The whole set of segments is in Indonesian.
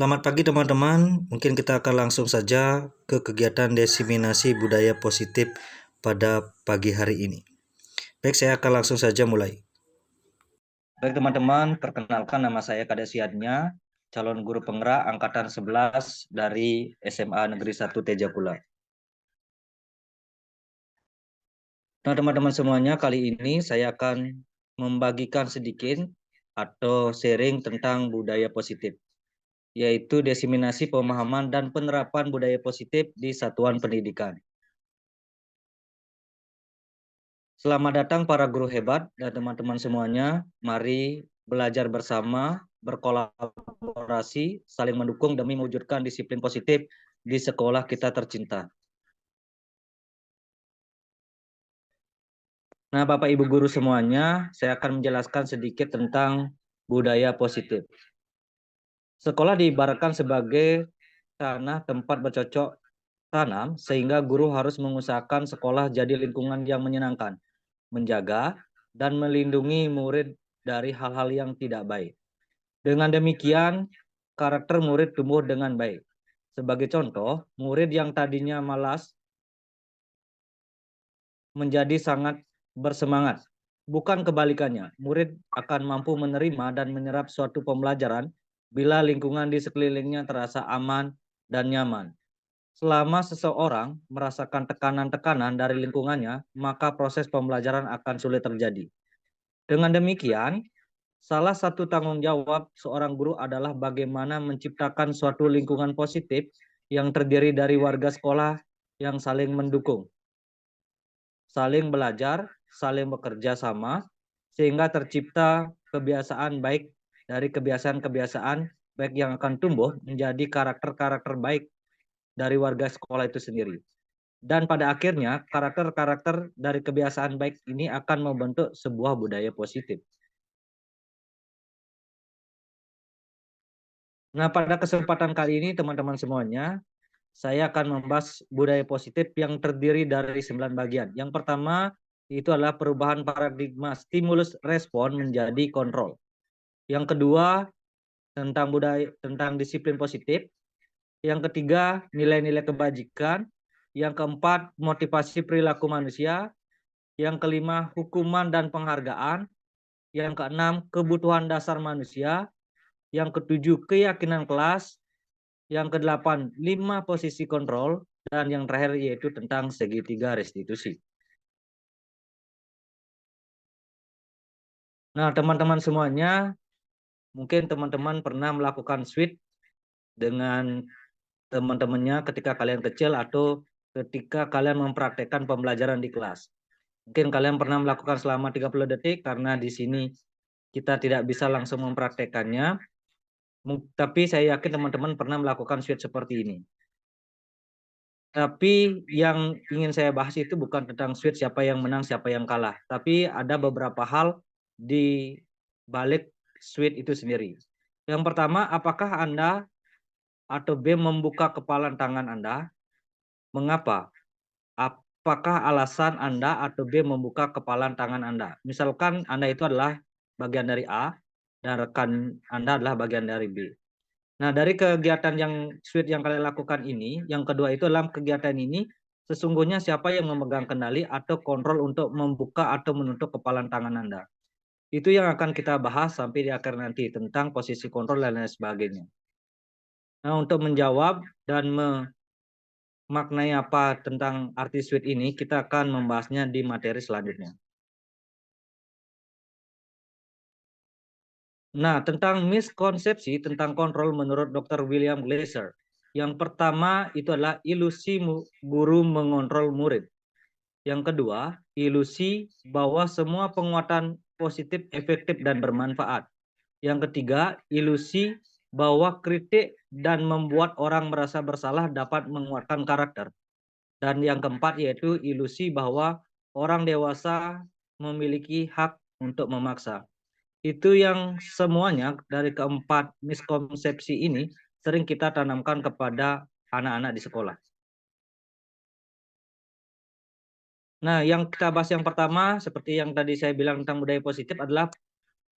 Selamat pagi teman-teman, mungkin kita akan langsung saja ke kegiatan diseminasi budaya positif pada pagi hari ini. Baik, saya akan langsung saja mulai. Baik teman-teman, perkenalkan nama saya Kades Yadnya, calon guru penggerak angkatan 11 dari SMA Negeri 1 Tejapula. Nah teman-teman semuanya, kali ini saya akan membagikan sedikit atau sharing tentang budaya positif, yaitu diseminasi pemahaman dan penerapan budaya positif di satuan pendidikan. Selamat datang para guru hebat dan teman-teman semuanya. Mari belajar bersama, berkolaborasi, saling mendukung demi mewujudkan disiplin positif di sekolah kita tercinta. Nah, Bapak Ibu guru semuanya, saya akan menjelaskan sedikit tentang budaya positif. Sekolah diibaratkan sebagai tanah tempat bercocok tanam, sehingga guru harus mengusahakan sekolah jadi lingkungan yang menyenangkan, menjaga, dan melindungi murid dari hal-hal yang tidak baik. Dengan demikian, karakter murid tumbuh dengan baik. Sebagai contoh, murid yang tadinya malas menjadi sangat bersemangat. Bukan kebalikannya, murid akan mampu menerima dan menyerap suatu pembelajaran bila lingkungan di sekelilingnya terasa aman dan nyaman. Selama seseorang merasakan tekanan-tekanan dari lingkungannya, maka proses pembelajaran akan sulit terjadi. Dengan demikian, salah satu tanggung jawab seorang guru adalah bagaimana menciptakan suatu lingkungan positif yang terdiri dari warga sekolah yang saling mendukung, saling belajar, saling bekerja sama, sehingga tercipta kebiasaan baik dari kebiasaan-kebiasaan baik yang akan tumbuh menjadi karakter-karakter baik dari warga sekolah itu sendiri. Dan pada akhirnya, karakter-karakter dari kebiasaan baik ini akan membentuk sebuah budaya positif. Nah, pada kesempatan kali ini teman-teman semuanya, saya akan membahas budaya positif yang terdiri dari 9 bagian. Yang pertama, itu adalah perubahan paradigma stimulus respon menjadi kontrol. Yang kedua, tentang disiplin positif. Yang ketiga, nilai-nilai kebajikan. Yang keempat, motivasi perilaku manusia. Yang kelima, hukuman dan penghargaan. Yang keenam, kebutuhan dasar manusia. Yang ketujuh, keyakinan kelas. Yang kedelapan, 5 posisi kontrol. Dan yang terakhir yaitu tentang segitiga restitusi. Nah, teman-teman semuanya, mungkin teman-teman pernah melakukan switch dengan teman-temannya ketika kalian kecil atau ketika kalian mempraktekkan pembelajaran di kelas. Mungkin kalian pernah melakukan selama 30 detik karena di sini kita tidak bisa langsung mempraktekannya. Tapi saya yakin teman-teman pernah melakukan switch seperti ini. Tapi yang ingin saya bahas itu bukan tentang switch siapa yang menang, siapa yang kalah. Tapi ada beberapa hal di balik switch itu sendiri. Yang pertama, apakah Anda atau B membuka kepalan tangan Anda? Mengapa? Apakah alasan Anda atau B membuka kepalan tangan Anda? Misalkan Anda itu adalah bagian dari A dan rekan Anda adalah bagian dari B. Nah, dari kegiatan yang switch yang kalian lakukan ini, yang kedua itu dalam kegiatan ini, sesungguhnya siapa yang memegang kendali atau kontrol untuk membuka atau menutup kepalan tangan Anda. Itu yang akan kita bahas sampai di akhir nanti tentang posisi kontrol dan lain sebagainya. Nah, untuk menjawab dan memaknai apa tentang arti switch ini, kita akan membahasnya di materi selanjutnya. Nah, tentang miskonsepsi tentang kontrol menurut Dr. William Glasser. Yang pertama itu adalah ilusi guru mengontrol murid. Yang kedua, ilusi bahwa semua penguatan positif, efektif, dan bermanfaat. Yang ketiga, ilusi bahwa kritik dan membuat orang merasa bersalah dapat menguatkan karakter. Dan yang keempat yaitu ilusi bahwa orang dewasa memiliki hak untuk memaksa. Itu yang semuanya dari keempat miskonsepsi ini sering kita tanamkan kepada anak-anak di sekolah. Nah, yang kita bahas yang pertama, seperti yang tadi saya bilang tentang budaya positif adalah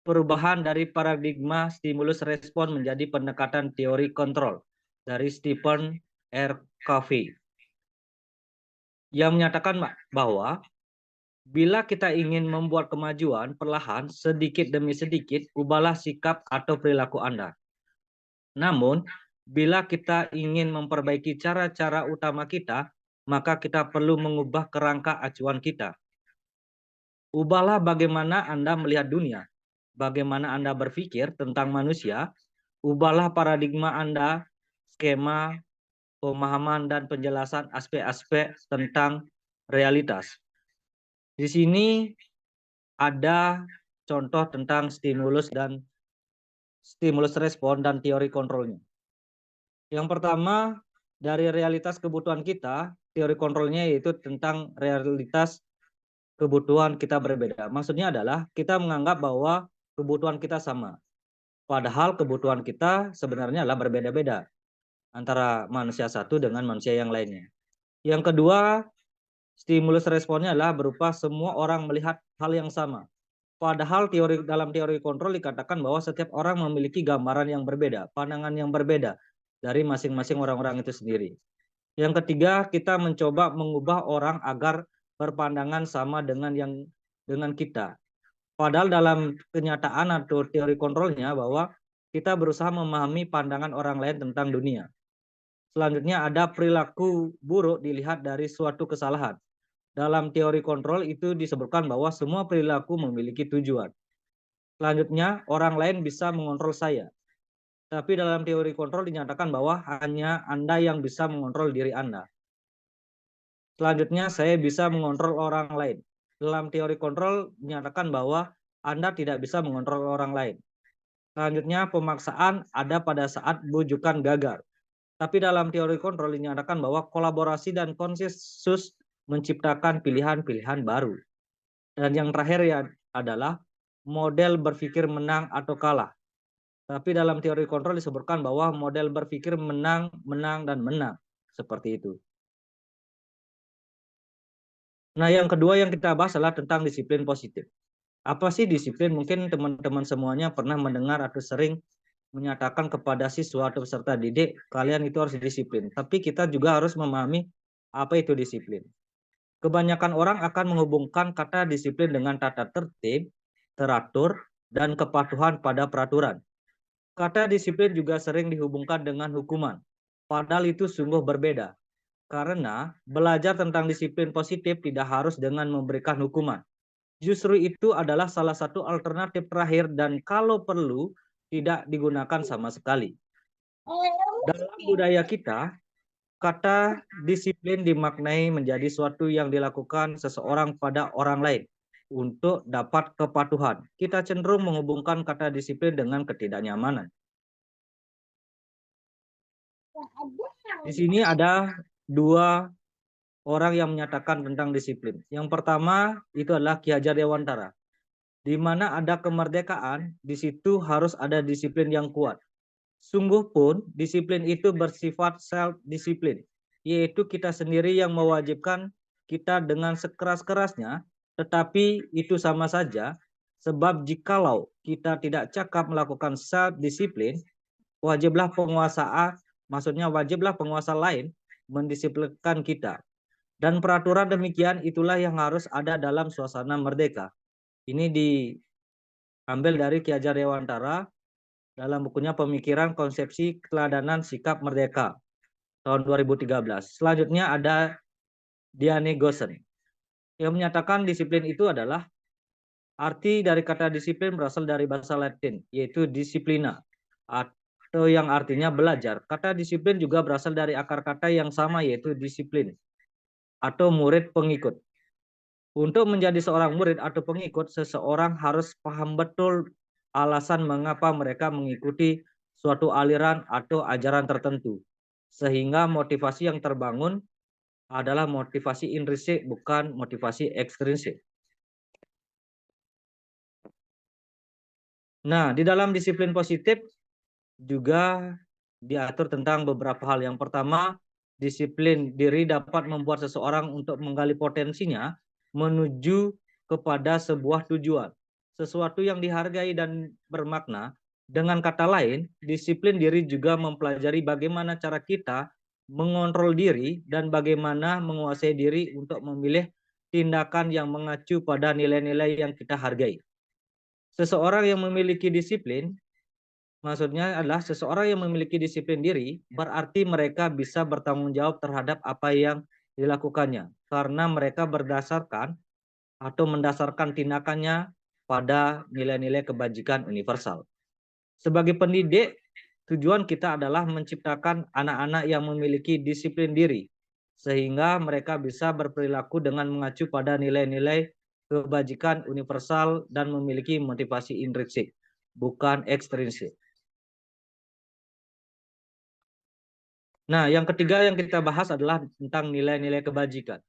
perubahan dari paradigma stimulus respon menjadi pendekatan teori kontrol dari Stephen R. Covey yang menyatakan bahwa bila kita ingin membuat kemajuan perlahan sedikit demi sedikit, ubahlah sikap atau perilaku Anda. Namun, bila kita ingin memperbaiki cara-cara utama kita, maka kita perlu mengubah kerangka acuan kita. Ubahlah bagaimana Anda melihat dunia, bagaimana Anda berpikir tentang manusia, ubahlah paradigma Anda, skema, pemahaman, dan penjelasan aspek-aspek tentang realitas. Di sini ada contoh tentang stimulus respon dan teori kontrolnya. Yang pertama, dari realitas kebutuhan kita, teori kontrolnya yaitu tentang realitas kebutuhan kita berbeda. Maksudnya adalah kita menganggap bahwa kebutuhan kita sama. Padahal kebutuhan kita sebenarnya adalah berbeda-beda antara manusia satu dengan manusia yang lainnya. Yang kedua, stimulus responnya adalah berupa semua orang melihat hal yang sama. Padahal dalam teori kontrol dikatakan bahwa setiap orang memiliki gambaran yang berbeda, pandangan yang berbeda dari masing-masing orang-orang itu sendiri. Yang ketiga, kita mencoba mengubah orang agar berpandangan sama dengan kita. Padahal dalam kenyataan atau teori kontrolnya bahwa kita berusaha memahami pandangan orang lain tentang dunia. Selanjutnya ada perilaku buruk dilihat dari suatu kesalahan. Dalam teori kontrol itu disebutkan bahwa semua perilaku memiliki tujuan. Selanjutnya, orang lain bisa mengontrol saya. Tapi dalam teori kontrol dinyatakan bahwa hanya Anda yang bisa mengontrol diri Anda. Selanjutnya, saya bisa mengontrol orang lain. Dalam teori kontrol dinyatakan bahwa Anda tidak bisa mengontrol orang lain. Selanjutnya, pemaksaan ada pada saat bujukan gagal. Tapi dalam teori kontrol dinyatakan bahwa kolaborasi dan konsensus menciptakan pilihan-pilihan baru. Dan yang terakhir ya adalah model berpikir menang atau kalah. Tapi dalam teori kontrol disebutkan bahwa model berpikir menang, menang, dan menang. Seperti itu. Nah, yang kedua yang kita bahas adalah tentang disiplin positif. Apa sih disiplin? Mungkin teman-teman semuanya pernah mendengar atau sering menyatakan kepada siswa atau peserta didik, kalian itu harus disiplin. Tapi kita juga harus memahami apa itu disiplin. Kebanyakan orang akan menghubungkan kata disiplin dengan tata tertib, teratur, dan kepatuhan pada peraturan. Kata disiplin juga sering dihubungkan dengan hukuman. Padahal itu sungguh berbeda. Karena belajar tentang disiplin positif tidak harus dengan memberikan hukuman. Justru itu adalah salah satu alternatif terakhir dan kalau perlu tidak digunakan sama sekali. Dalam budaya kita, kata disiplin dimaknai menjadi suatu yang dilakukan seseorang pada orang lain untuk dapat kepatuhan. Kita cenderung menghubungkan kata disiplin dengan ketidaknyamanan. Di sini ada dua orang yang menyatakan tentang disiplin. Yang pertama itu adalah Ki Hajar Dewantara. Di mana ada kemerdekaan, di situ harus ada disiplin yang kuat. Sungguh pun disiplin itu bersifat self-disiplin, yaitu kita sendiri yang mewajibkan kita dengan sekeras-kerasnya, tetapi itu sama saja, sebab jikalau kita tidak cakap melakukan self-disiplin, wajiblah penguasa lain mendisiplinkan kita. Dan peraturan demikian itulah yang harus ada dalam suasana merdeka. Ini diambil dari Ki Hajar Dewantara dalam bukunya Pemikiran Konsepsi Keteladanan Sikap Merdeka tahun 2013. Selanjutnya ada Diane Gossen yang menyatakan disiplin itu adalah arti dari kata disiplin berasal dari bahasa Latin yaitu disciplina atau yang artinya belajar. Kata disiplin juga berasal dari akar kata yang sama yaitu disiplin atau murid pengikut. Untuk menjadi seorang murid atau pengikut, seseorang harus paham betul alasan mengapa mereka mengikuti suatu aliran atau ajaran tertentu. Sehingga motivasi yang terbangun adalah motivasi intrinsik, bukan motivasi ekstrinsik. Nah, di dalam disiplin positif juga diatur tentang beberapa hal. Yang pertama, disiplin diri dapat membuat seseorang untuk menggali potensinya menuju kepada sebuah tujuan. sesuatu yang dihargai dan bermakna. Dengan kata lain, disiplin diri juga mempelajari bagaimana cara kita mengontrol diri dan bagaimana menguasai diri untuk memilih tindakan yang mengacu pada nilai-nilai yang kita hargai. Seseorang yang memiliki disiplin, maksudnya adalah seseorang yang memiliki disiplin diri, berarti mereka bisa bertanggung jawab terhadap apa yang dilakukannya, karena mereka berdasarkan atau mendasarkan tindakannya pada nilai-nilai kebajikan universal. Sebagai pendidik, tujuan kita adalah menciptakan anak-anak yang memiliki disiplin diri, sehingga mereka bisa berperilaku dengan mengacu pada nilai-nilai kebajikan universal dan memiliki motivasi intrinsik, bukan ekstrinsik. Nah, yang ketiga yang kita bahas adalah tentang nilai-nilai kebajikan.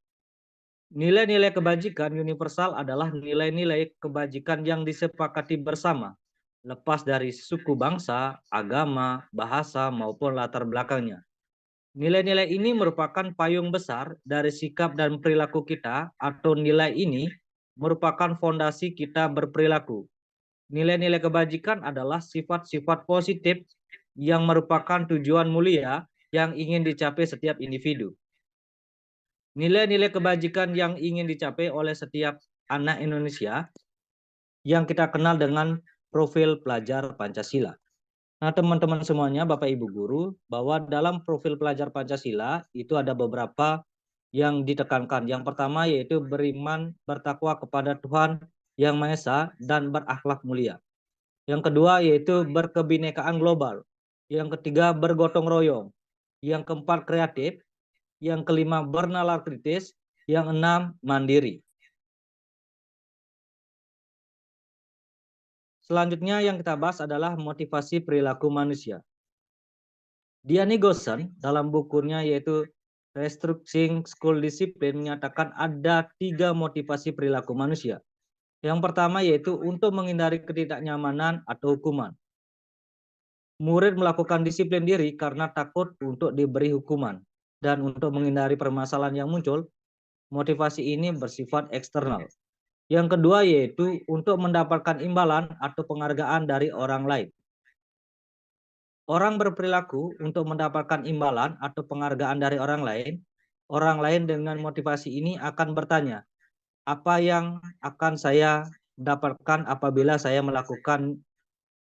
Nilai-nilai kebajikan universal adalah nilai-nilai kebajikan yang disepakati bersama, lepas dari suku bangsa, agama, bahasa, maupun latar belakangnya. Nilai-nilai ini merupakan payung besar dari sikap dan perilaku kita, atau nilai ini merupakan fondasi kita berperilaku. Nilai-nilai kebajikan adalah sifat-sifat positif yang merupakan tujuan mulia yang ingin dicapai setiap individu. Nilai-nilai kebajikan yang ingin dicapai oleh setiap anak Indonesia yang kita kenal dengan profil pelajar Pancasila. Nah, teman-teman semuanya, Bapak Ibu guru, bahwa dalam profil pelajar Pancasila itu ada beberapa yang ditekankan. Yang pertama yaitu beriman, bertakwa kepada Tuhan Yang Maha Esa dan berakhlak mulia. Yang kedua yaitu berkebinekaan global. Yang ketiga bergotong royong. Yang keempat kreatif. Yang kelima bernalar kritis. Yang enam mandiri. Selanjutnya yang kita bahas adalah motivasi perilaku manusia. Diane Gosson dalam bukunya yaitu Restructuring School Discipline menyatakan ada 3 motivasi perilaku manusia. Yang pertama yaitu untuk menghindari ketidaknyamanan atau hukuman. Murid melakukan disiplin diri karena takut untuk diberi hukuman. Dan untuk menghindari permasalahan yang muncul, motivasi ini bersifat eksternal. Yang kedua yaitu untuk mendapatkan imbalan atau penghargaan dari orang lain. Orang berperilaku untuk mendapatkan imbalan atau penghargaan dari orang lain dengan motivasi ini akan bertanya, apa yang akan saya dapatkan apabila saya melakukan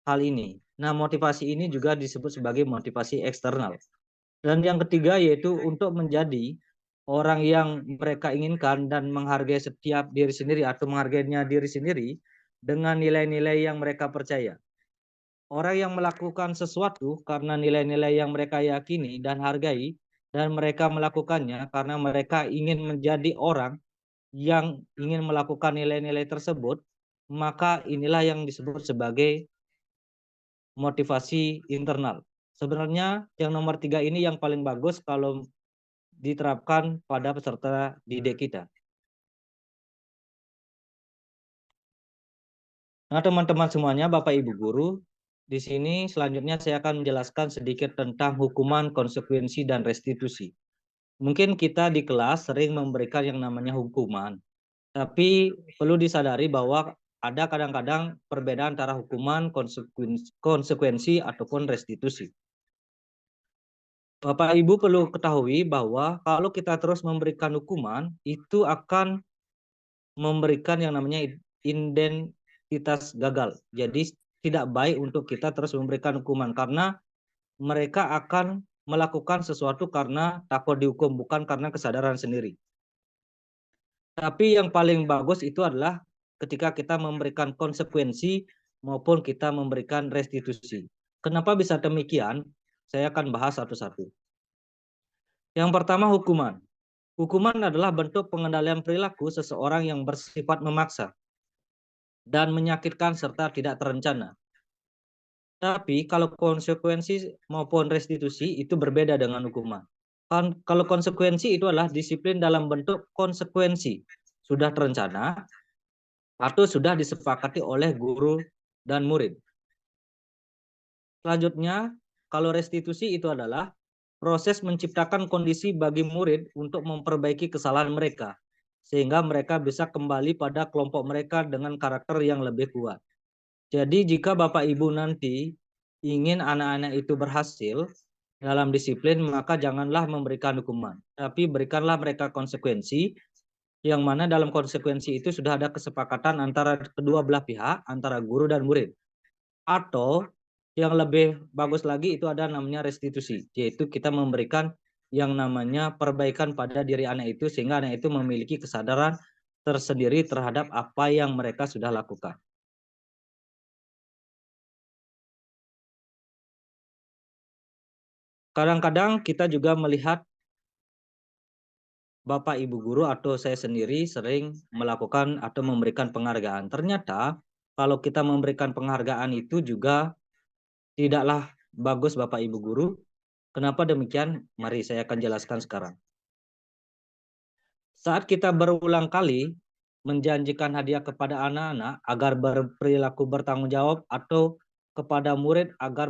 hal ini? Nah, motivasi ini juga disebut sebagai motivasi eksternal. Dan yang ketiga yaitu untuk menjadi orang yang mereka inginkan dan menghargai setiap diri sendiri atau menghargainya diri sendiri dengan nilai-nilai yang mereka percaya. Orang yang melakukan sesuatu karena nilai-nilai yang mereka yakini dan hargai, dan mereka melakukannya karena mereka ingin menjadi orang yang ingin melakukan nilai-nilai tersebut, maka inilah yang disebut sebagai motivasi internal. Sebenarnya yang nomor 3 ini yang paling bagus kalau diterapkan pada peserta didik kita. Nah, teman-teman semuanya, Bapak Ibu guru, di sini selanjutnya saya akan menjelaskan sedikit tentang hukuman, konsekuensi, dan restitusi. Mungkin kita di kelas sering memberikan yang namanya hukuman, tapi perlu disadari bahwa ada kadang-kadang perbedaan antara hukuman, konsekuensi, ataupun restitusi. Bapak Ibu perlu ketahui bahwa kalau kita terus memberikan hukuman, itu akan memberikan yang namanya identitas gagal. Jadi tidak baik untuk kita terus memberikan hukuman, karena mereka akan melakukan sesuatu karena takut dihukum, bukan karena kesadaran sendiri. Tapi yang paling bagus itu adalah ketika kita memberikan konsekuensi maupun kita memberikan restitusi. Kenapa bisa demikian? Saya akan bahas satu-satu. Yang pertama, hukuman. Hukuman adalah bentuk pengendalian perilaku seseorang yang bersifat memaksa dan menyakitkan serta tidak terencana. Tapi kalau konsekuensi maupun restitusi itu berbeda dengan hukuman. Kalau konsekuensi itu adalah disiplin dalam bentuk konsekuensi, sudah terencana atau sudah disepakati oleh guru dan murid. Selanjutnya, kalau restitusi itu adalah proses menciptakan kondisi bagi murid untuk memperbaiki kesalahan mereka. sehingga mereka bisa kembali pada kelompok mereka dengan karakter yang lebih kuat. Jadi jika Bapak Ibu nanti ingin anak-anak itu berhasil dalam disiplin, maka janganlah memberikan hukuman, tapi berikanlah mereka konsekuensi, yang mana dalam konsekuensi itu sudah ada kesepakatan antara kedua belah pihak, antara guru dan murid. Atau yang lebih bagus lagi itu ada namanya restitusi, yaitu kita memberikan yang namanya perbaikan pada diri anak itu sehingga anak itu memiliki kesadaran tersendiri terhadap apa yang mereka sudah lakukan. Kadang-kadang kita juga melihat Bapak Ibu guru atau saya sendiri sering melakukan atau memberikan penghargaan. Ternyata kalau kita memberikan penghargaan itu juga tidaklah bagus Bapak Ibu guru. Kenapa demikian? Mari saya akan jelaskan sekarang. Saat kita berulang kali menjanjikan hadiah kepada anak-anak agar berperilaku bertanggung jawab atau kepada murid agar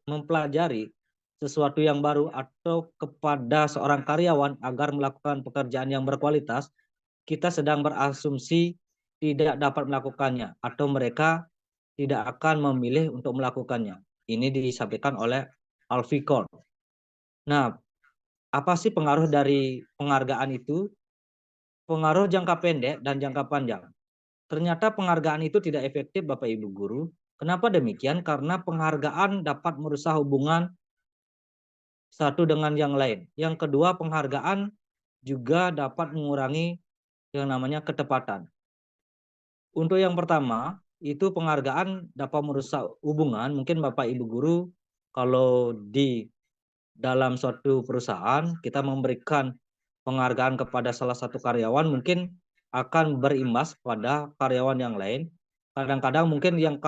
mempelajari sesuatu yang baru atau kepada seorang karyawan agar melakukan pekerjaan yang berkualitas, kita sedang berasumsi tidak dapat melakukannya atau mereka tidak akan memilih untuk melakukannya. Ini disampaikan oleh Alfikon. Nah, apa sih pengaruh dari penghargaan itu? Pengaruh jangka pendek dan jangka panjang. Ternyata penghargaan itu tidak efektif Bapak Ibu guru. Kenapa demikian? Karena penghargaan dapat merusak hubungan satu dengan yang lain. Yang kedua, penghargaan juga dapat mengurangi yang namanya ketepatan. Untuk yang pertama, itu penghargaan dapat merusak hubungan. Mungkin Bapak Ibu guru kalau di dalam suatu perusahaan kita memberikan penghargaan kepada salah satu karyawan mungkin akan berimbas pada karyawan yang lain. Kadang-kadang mungkin yang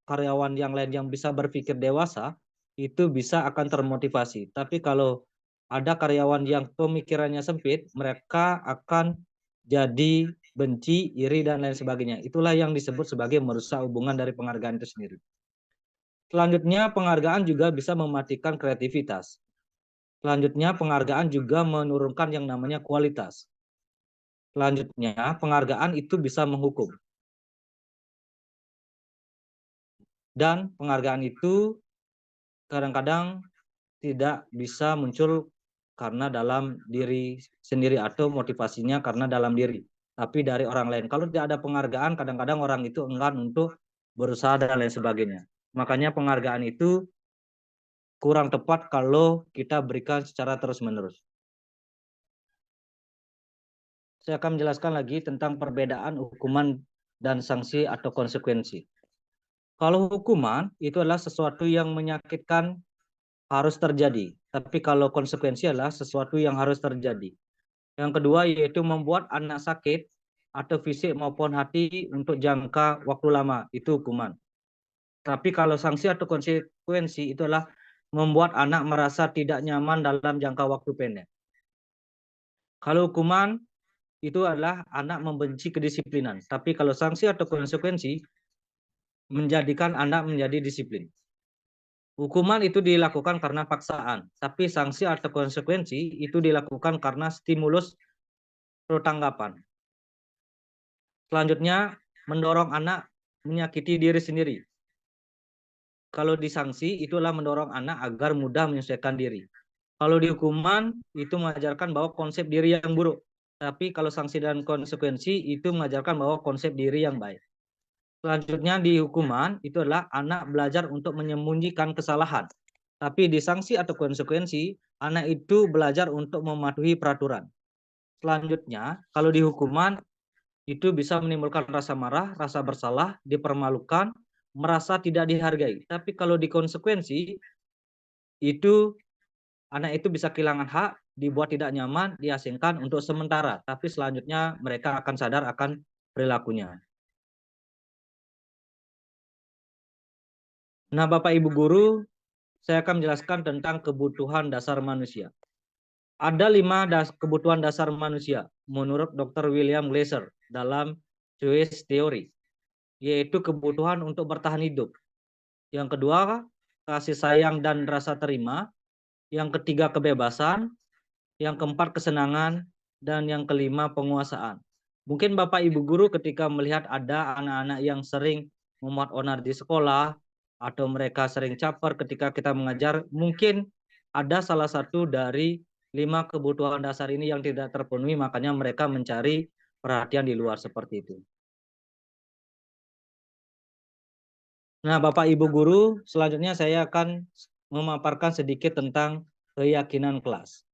karyawan yang lain yang bisa berpikir dewasa itu bisa akan termotivasi. Tapi kalau ada karyawan yang pemikirannya sempit, mereka akan jadi benci, iri, dan lain sebagainya. Itulah yang disebut sebagai merusak hubungan dari penghargaan itu sendiri. Selanjutnya, penghargaan juga bisa mematikan kreativitas. Selanjutnya, penghargaan juga menurunkan yang namanya kualitas. Selanjutnya, penghargaan itu bisa menghukum. Dan penghargaan itu kadang-kadang tidak bisa muncul karena dalam diri sendiri atau motivasinya karena dalam diri, tapi dari orang lain. Kalau tidak ada penghargaan, kadang-kadang orang itu enggan untuk berusaha dan lain sebagainya. Makanya penghargaan itu kurang tepat kalau kita berikan secara terus-menerus. Saya akan menjelaskan lagi tentang perbedaan hukuman dan sanksi atau konsekuensi. Kalau hukuman itu adalah sesuatu yang menyakitkan harus terjadi, tapi kalau konsekuensi adalah sesuatu yang harus terjadi. Yang kedua yaitu membuat anak sakit atau fisik maupun hati untuk jangka waktu lama, itu hukuman. Tapi kalau sanksi atau konsekuensi itu adalah membuat anak merasa tidak nyaman dalam jangka waktu pendek. Kalau hukuman itu adalah anak membenci kedisiplinan. Tapi kalau sanksi atau konsekuensi menjadikan anak menjadi disiplin. Hukuman itu dilakukan karena paksaan, tapi sanksi atau konsekuensi itu dilakukan karena stimulus atau tanggapan. Selanjutnya, mendorong anak menyakiti diri sendiri. Kalau disanksi, itulah mendorong anak agar mudah menyesuaikan diri. Kalau dihukuman, itu mengajarkan bahwa konsep diri yang buruk. Tapi kalau sanksi dan konsekuensi, itu mengajarkan bahwa konsep diri yang baik. Selanjutnya di hukuman, itu adalah anak belajar untuk menyembunyikan kesalahan. Tapi di sanksi atau konsekuensi, anak itu belajar untuk mematuhi peraturan. Selanjutnya, kalau di hukuman, itu bisa menimbulkan rasa marah, rasa bersalah, dipermalukan, merasa tidak dihargai. Tapi kalau di konsekuensi, itu anak itu bisa kehilangan hak, dibuat tidak nyaman, diasingkan untuk sementara. Tapi selanjutnya mereka akan sadar akan perilakunya. Nah, Bapak Ibu guru, saya akan menjelaskan tentang kebutuhan dasar manusia. Ada 5 kebutuhan dasar manusia menurut Dr. William Glasser dalam Jewish Theory, yaitu kebutuhan untuk bertahan hidup. Yang kedua, kasih sayang dan rasa terima. Yang ketiga, kebebasan. Yang keempat, kesenangan. dan yang kelima penguasaan. Mungkin Bapak Ibu guru ketika melihat ada anak-anak yang sering memuat onar di sekolah atau mereka sering caper ketika kita mengajar, mungkin ada salah satu dari 5 kebutuhan dasar ini yang tidak terpenuhi, makanya mereka mencari perhatian di luar seperti itu. Nah, Bapak Ibu guru, selanjutnya saya akan memaparkan sedikit tentang keyakinan kelas.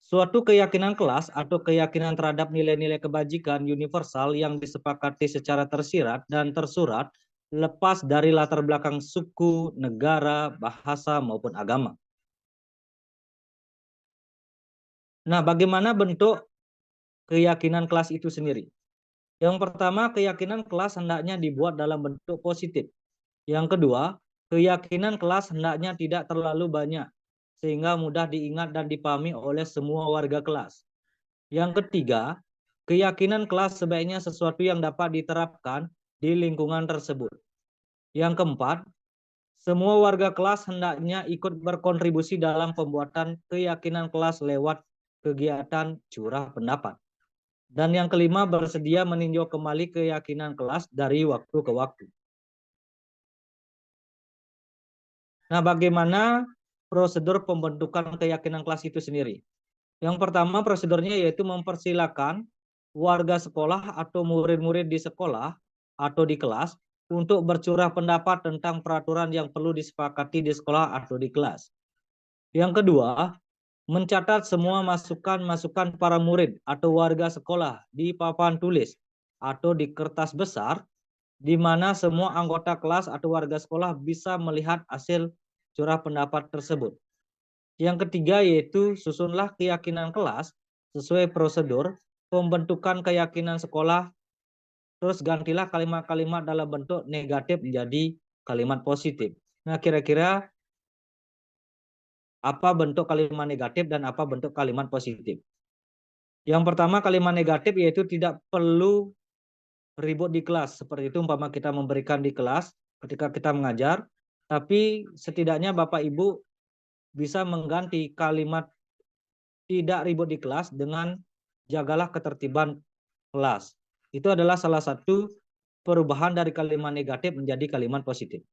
Suatu keyakinan kelas atau keyakinan terhadap nilai-nilai kebajikan universal yang disepakati secara tersirat dan tersurat lepas dari latar belakang suku, negara, bahasa, maupun agama. Nah, bagaimana bentuk keyakinan kelas itu sendiri? Yang pertama, keyakinan kelas hendaknya dibuat dalam bentuk positif. Yang kedua, keyakinan kelas hendaknya tidak terlalu banyak, sehingga mudah diingat dan dipahami oleh semua warga kelas. Yang ketiga, keyakinan kelas sebaiknya sesuatu yang dapat diterapkan di lingkungan tersebut. Yang keempat, semua warga kelas hendaknya ikut berkontribusi dalam pembuatan keyakinan kelas lewat kegiatan curah pendapat. Dan yang kelima, bersedia meninjau kembali keyakinan kelas dari waktu ke waktu. Nah, bagaimana prosedur pembentukan keyakinan kelas itu sendiri? Yang pertama, prosedurnya yaitu mempersilakan warga sekolah atau murid-murid di sekolah atau di kelas untuk bercurah pendapat tentang peraturan yang perlu disepakati di sekolah atau di kelas. Yang kedua, mencatat semua masukan-masukan para murid atau warga sekolah di papan tulis atau di kertas besar, di mana semua anggota kelas atau warga sekolah bisa melihat hasil curah pendapat tersebut. Yang ketiga yaitu susunlah keyakinan kelas sesuai prosedur pembentukan keyakinan sekolah, terus gantilah kalimat-kalimat dalam bentuk negatif menjadi kalimat positif. Nah, kira-kira apa bentuk kalimat negatif dan apa bentuk kalimat positif? Yang pertama, kalimat negatif yaitu tidak perlu ribut di kelas. Seperti itu umpama kita memberikan di kelas ketika kita mengajar, tapi setidaknya Bapak Ibu bisa mengganti kalimat tidak ribut di kelas dengan jagalah ketertiban kelas. Itu adalah salah satu perubahan dari kalimat negatif menjadi kalimat positif.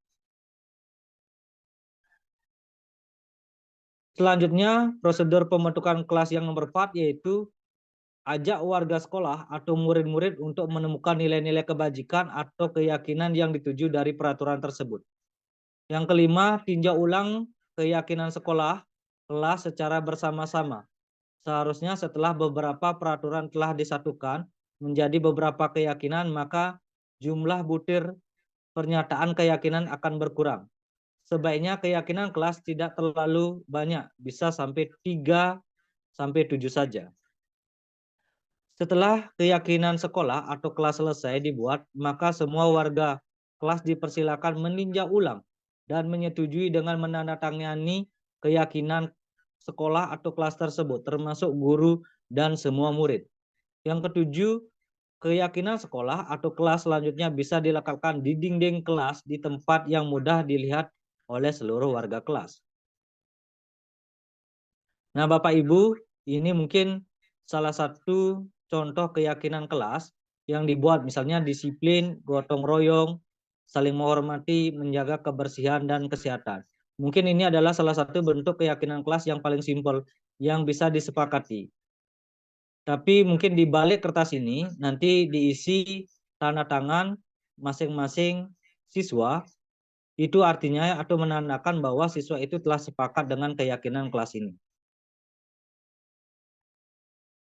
Selanjutnya, prosedur pembentukan kelas yang nomor 4 yaitu ajak warga sekolah atau murid-murid untuk menemukan nilai-nilai kebajikan atau keyakinan yang dituju dari peraturan tersebut. Yang kelima, tinjau ulang keyakinan sekolah kelas secara bersama-sama. Seharusnya setelah beberapa peraturan telah disatukan menjadi beberapa keyakinan, maka jumlah butir pernyataan keyakinan akan berkurang. Sebaiknya keyakinan kelas tidak terlalu banyak, bisa sampai 3 sampai 7 saja. Setelah keyakinan sekolah atau kelas selesai dibuat, maka semua warga kelas dipersilakan meninjau ulang dan menyetujui dengan menandatangani keyakinan sekolah atau kelas tersebut, termasuk guru dan semua murid. Yang ketujuh, keyakinan sekolah atau kelas selanjutnya bisa dilekatkan di dinding kelas di tempat yang mudah dilihat oleh seluruh warga kelas. Nah, Bapak Ibu, ini mungkin salah satu contoh keyakinan kelas yang dibuat, misalnya disiplin, gotong royong, saling menghormati, menjaga kebersihan dan kesehatan. Mungkin ini adalah salah satu bentuk keyakinan kelas yang paling simpel yang bisa disepakati. Tapi mungkin di balik kertas ini nanti diisi tanda tangan masing-masing siswa, itu artinya atau menandakan bahwa siswa itu telah sepakat dengan keyakinan kelas ini.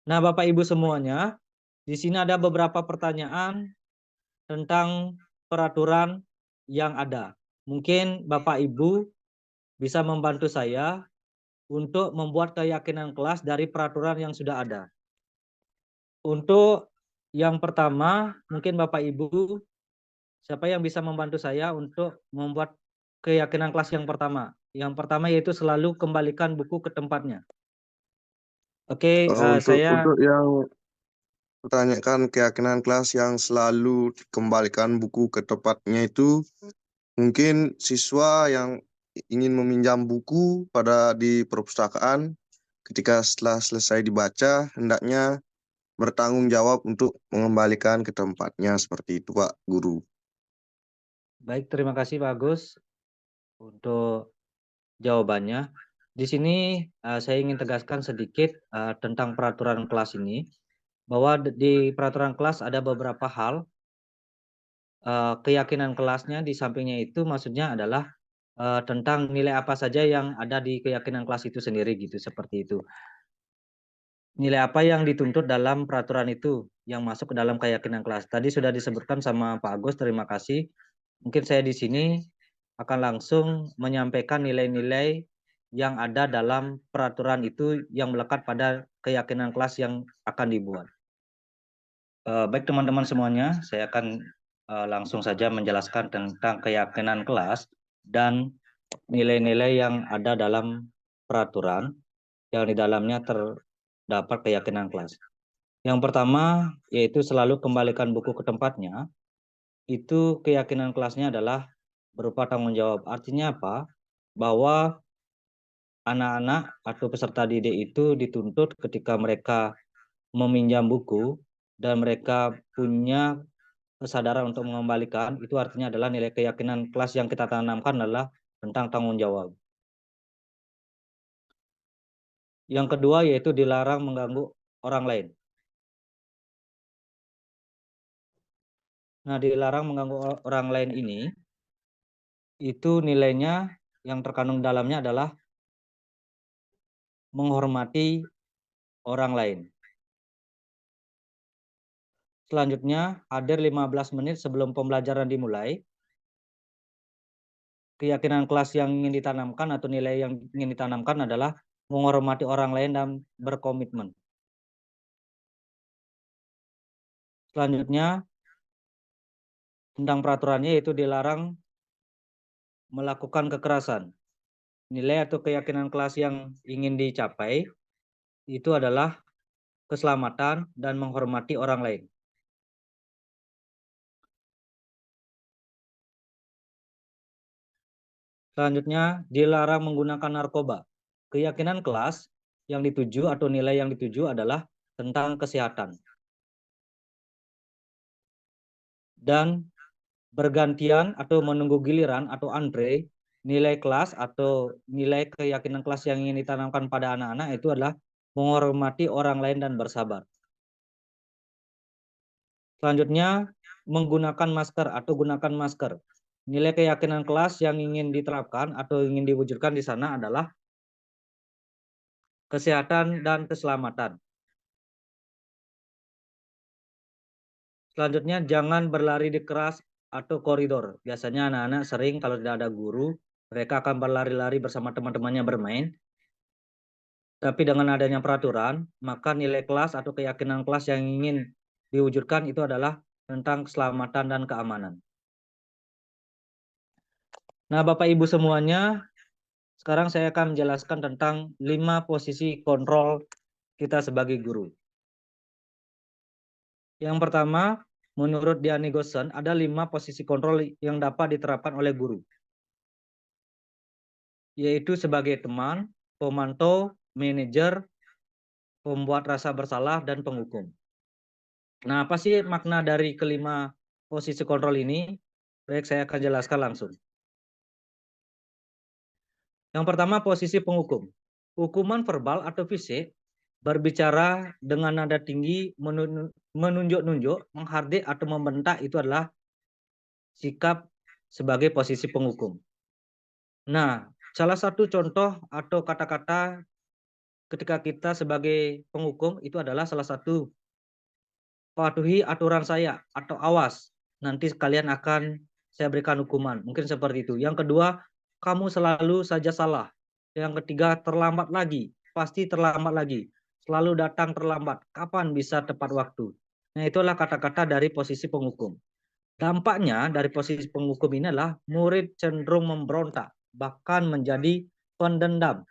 Nah, Bapak Ibu semuanya, di sini ada beberapa pertanyaan tentang peraturan yang ada. Mungkin Bapak Ibu bisa membantu saya untuk membuat keyakinan kelas dari peraturan yang sudah ada. Untuk yang pertama, mungkin Bapak Ibu, siapa yang bisa membantu saya untuk membuat keyakinan kelas yang pertama? Yang pertama yaitu selalu kembalikan buku ke tempatnya. Oke, Untuk yang pertanyaan keyakinan kelas yang selalu kembalikan buku ke tempatnya itu mungkin siswa yang ingin meminjam buku di perpustakaan, ketika setelah selesai dibaca, hendaknya bertanggung jawab untuk mengembalikan ke tempatnya, seperti itu Pak Guru. Baik, terima kasih Pak Agus untuk jawabannya. Di sini saya ingin tegaskan sedikit tentang peraturan kelas ini, bahwa di peraturan kelas ada beberapa hal. Keyakinan kelasnya di sampingnya itu maksudnya adalah tentang nilai apa saja yang ada di keyakinan kelas itu sendiri gitu, seperti itu. Nilai apa yang dituntut dalam peraturan itu yang masuk ke dalam keyakinan kelas. Tadi sudah disebutkan sama Pak Agus, terima kasih. Mungkin saya di sini akan langsung menyampaikan nilai-nilai yang ada dalam peraturan itu yang melekat pada keyakinan kelas yang akan dibuat. Baik teman-teman semuanya, saya akan langsung saja menjelaskan tentang keyakinan kelas dan nilai-nilai yang ada dalam peraturan yang di dalamnya terdapat keyakinan kelas. Yang pertama yaitu selalu kembalikan buku ke tempatnya. Itu keyakinan kelasnya adalah berupa tanggung jawab. Artinya apa? Bahwa anak-anak atau peserta didik itu dituntut ketika mereka meminjam buku dan mereka punya kesadaran untuk mengembalikan, itu artinya adalah nilai keyakinan kelas yang kita tanamkan adalah tentang tanggung jawab. Yang kedua yaitu dilarang mengganggu orang lain. Nah, dilarang mengganggu orang lain ini, itu nilainya yang terkandung dalamnya adalah menghormati orang lain. Selanjutnya, hadir 15 menit sebelum pembelajaran dimulai. Keyakinan kelas yang ingin ditanamkan atau nilai yang ingin ditanamkan adalah menghormati orang lain dan berkomitmen. Selanjutnya, tentang peraturannya yaitu dilarang melakukan kekerasan. Nilai atau keyakinan kelas yang ingin dicapai itu adalah keselamatan dan menghormati orang lain. Selanjutnya, dilarang menggunakan narkoba. Keyakinan kelas yang dituju atau nilai yang dituju adalah tentang kesehatan. Dan bergantian atau menunggu giliran atau antre, nilai kelas atau nilai keyakinan kelas yang ingin ditanamkan pada anak-anak itu adalah menghormati orang lain dan bersabar. Selanjutnya, menggunakan masker atau gunakan masker. Nilai keyakinan kelas yang ingin diterapkan atau ingin diwujudkan di sana adalah kesehatan dan keselamatan. Selanjutnya, jangan berlari di kelas atau koridor. Biasanya anak-anak sering kalau tidak ada guru, mereka akan berlari-lari bersama teman-temannya bermain. Tapi dengan adanya peraturan, maka nilai kelas atau keyakinan kelas yang ingin diwujudkan itu adalah tentang keselamatan dan keamanan. Nah, Bapak Ibu semuanya, sekarang saya akan menjelaskan tentang 5 posisi kontrol kita sebagai guru. Yang pertama, menurut Dian Nigoson, ada 5 posisi kontrol yang dapat diterapkan oleh guru, yaitu sebagai teman, pemantau, manajer, pembuat rasa bersalah, dan penghukum. Nah, apa sih makna dari kelima posisi kontrol ini? Baik, saya akan jelaskan langsung. Yang pertama, posisi penghukum. Hukuman verbal atau fisik berbicara dengan nada tinggi, menunjuk-nunjuk, menghardik atau membentak itu adalah sikap sebagai posisi penghukum. Nah, salah satu contoh atau kata-kata ketika kita sebagai penghukum itu adalah salah satu, patuhi aturan saya atau awas, nanti kalian akan saya berikan hukuman. Mungkin seperti itu. Yang kedua, kamu selalu saja salah. Yang ketiga, terlambat lagi, pasti terlambat lagi. Selalu datang terlambat, kapan bisa tepat waktu. Nah, itulah kata-kata dari posisi penghukum. Dampaknya dari posisi penghukum ini adalah murid cenderung memberontak, bahkan menjadi pendendam,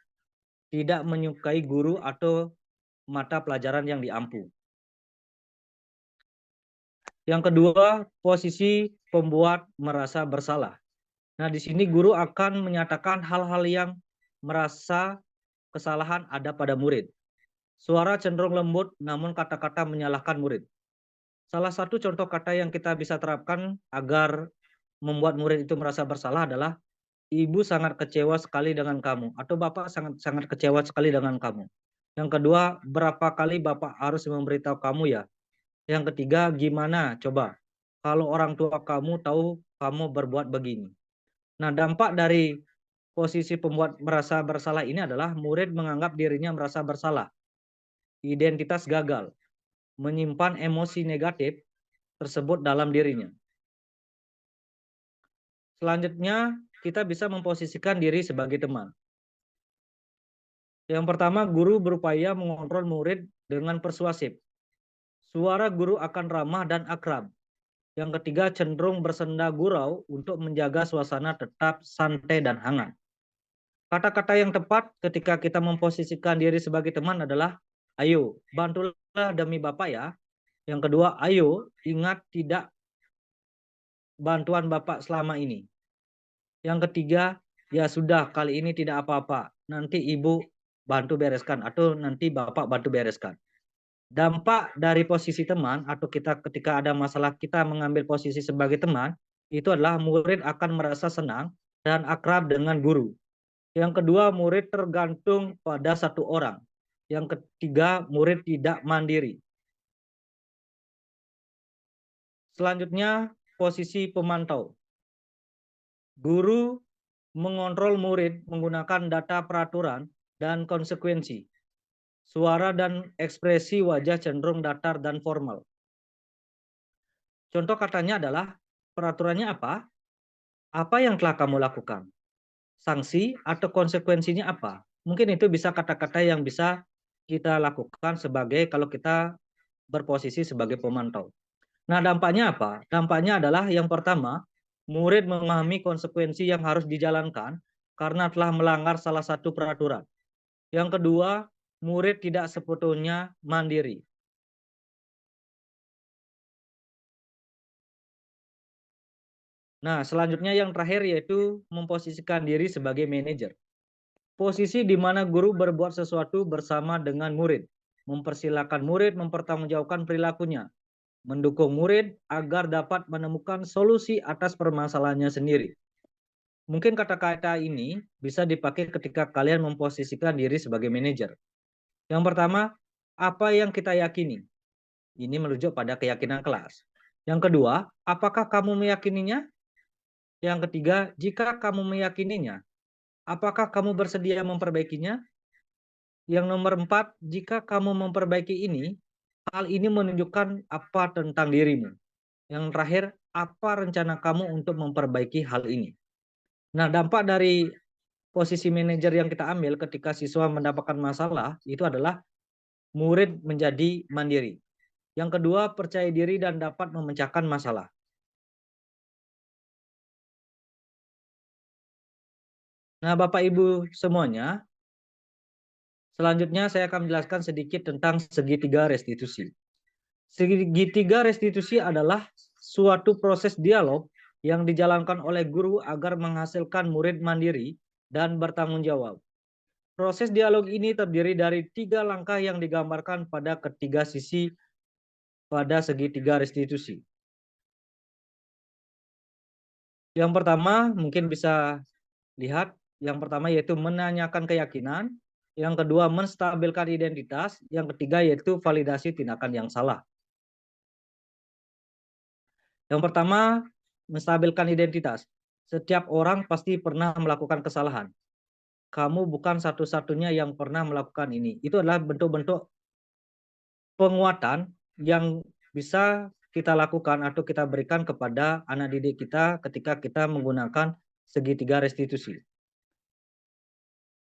tidak menyukai guru atau mata pelajaran yang diampu. Yang kedua, posisi pembuat merasa bersalah. Nah, di sini guru akan menyatakan hal-hal yang merasa kesalahan ada pada murid. Suara cenderung lembut, namun kata-kata menyalahkan murid. Salah satu contoh kata yang kita bisa terapkan agar membuat murid itu merasa bersalah adalah, ibu sangat kecewa sekali dengan kamu, atau bapak sangat kecewa sekali dengan kamu. Yang kedua, berapa kali bapak harus memberitahu kamu ya? Yang ketiga, gimana coba kalau orang tua kamu tahu kamu berbuat begini? Nah, dampak dari posisi pembuat merasa bersalah ini adalah murid menganggap dirinya merasa bersalah, identitas gagal, menyimpan emosi negatif tersebut dalam dirinya. Selanjutnya, kita bisa memposisikan diri sebagai teman. Yang pertama, guru berupaya mengontrol murid dengan persuasif. Suara guru akan ramah dan akrab. Yang ketiga, cenderung bersenda gurau untuk menjaga suasana tetap santai dan hangat. Kata-kata yang tepat ketika kita memposisikan diri sebagai teman adalah, ayo, bantulah demi Bapak ya. Yang kedua, ayo, ingat tidak bantuan Bapak selama ini. Yang ketiga, ya sudah, kali ini tidak apa-apa. Nanti Ibu bantu bereskan atau nanti Bapak bantu bereskan. Dampak dari posisi teman atau kita ketika ada masalah kita mengambil posisi sebagai teman, itu adalah murid akan merasa senang dan akrab dengan guru. Yang kedua, murid tergantung pada satu orang. Yang ketiga, murid tidak mandiri. Selanjutnya, posisi pemantau. Guru mengontrol murid menggunakan data peraturan dan konsekuensi. Suara dan ekspresi wajah cenderung datar dan formal. Contoh katanya adalah, peraturannya apa? Apa yang telah kamu lakukan? Sanksi atau konsekuensinya apa? Mungkin itu bisa kata-kata yang bisa kita lakukan sebagai kalau kita berposisi sebagai pemantau. Nah, dampaknya apa? Dampaknya adalah yang pertama, murid memahami konsekuensi yang harus dijalankan karena telah melanggar salah satu peraturan. Yang kedua, murid tidak sebetulnya mandiri. Nah, selanjutnya yang terakhir yaitu memposisikan diri sebagai manajer. Posisi di mana guru berbuat sesuatu bersama dengan murid, mempersilahkan murid mempertanggungjawabkan perilakunya, mendukung murid agar dapat menemukan solusi atas permasalahannya sendiri. Mungkin kata-kata ini bisa dipakai ketika kalian memposisikan diri sebagai manajer. Yang pertama, apa yang kita yakini? Ini merujuk pada keyakinan kelas. Yang kedua, apakah kamu meyakininya? Yang ketiga, jika kamu meyakininya, apakah kamu bersedia memperbaikinya? Yang nomor 4, jika kamu memperbaiki ini, hal ini menunjukkan apa tentang dirimu. Yang terakhir, apa rencana kamu untuk memperbaiki hal ini? Nah, dampak dari posisi manajer yang kita ambil ketika siswa mendapatkan masalah, itu adalah murid menjadi mandiri. Yang kedua, percaya diri dan dapat memecahkan masalah. Nah, Bapak Ibu semuanya, selanjutnya saya akan menjelaskan sedikit tentang segitiga restitusi. Segitiga restitusi adalah suatu proses dialog yang dijalankan oleh guru agar menghasilkan murid mandiri dan bertanggung jawab. Proses dialog ini terdiri dari 3 langkah yang digambarkan pada ketiga sisi pada segitiga restitusi. Yang pertama mungkin bisa lihat, yang pertama yaitu menanyakan keyakinan, yang kedua menstabilkan identitas, yang ketiga yaitu validasi tindakan yang salah. Yang pertama, menstabilkan identitas. Setiap orang pasti pernah melakukan kesalahan. Kamu bukan satu-satunya yang pernah melakukan ini. Itu adalah bentuk-bentuk penguatan yang bisa kita lakukan atau kita berikan kepada anak didik kita ketika kita menggunakan segitiga restitusi.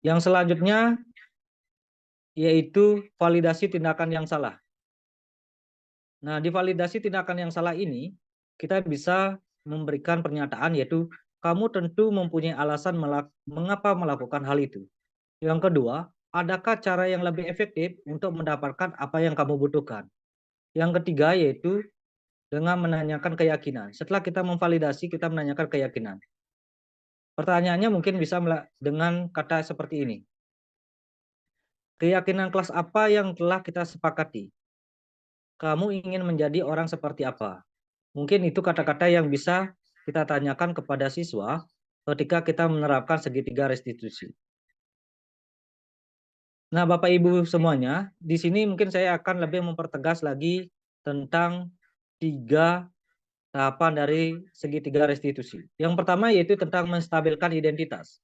Yang selanjutnya yaitu validasi tindakan yang salah. Nah, di validasi tindakan yang salah ini, kita bisa memberikan pernyataan yaitu, kamu tentu mempunyai alasan mengapa melakukan hal itu. Yang kedua, adakah cara yang lebih efektif untuk mendapatkan apa yang kamu butuhkan? Yang ketiga yaitu dengan menanyakan keyakinan. Setelah kita memvalidasi, kita menanyakan keyakinan. Pertanyaannya mungkin bisa dengan kata seperti ini. Keyakinan kelas apa yang telah kita sepakati? Kamu ingin menjadi orang seperti apa? Mungkin itu kata-kata yang bisa kita tanyakan kepada siswa ketika kita menerapkan segitiga restitusi. Nah, Bapak Ibu semuanya, di sini mungkin saya akan lebih mempertegas lagi tentang 3 tahapan dari segitiga restitusi. Yang pertama yaitu tentang menstabilkan identitas.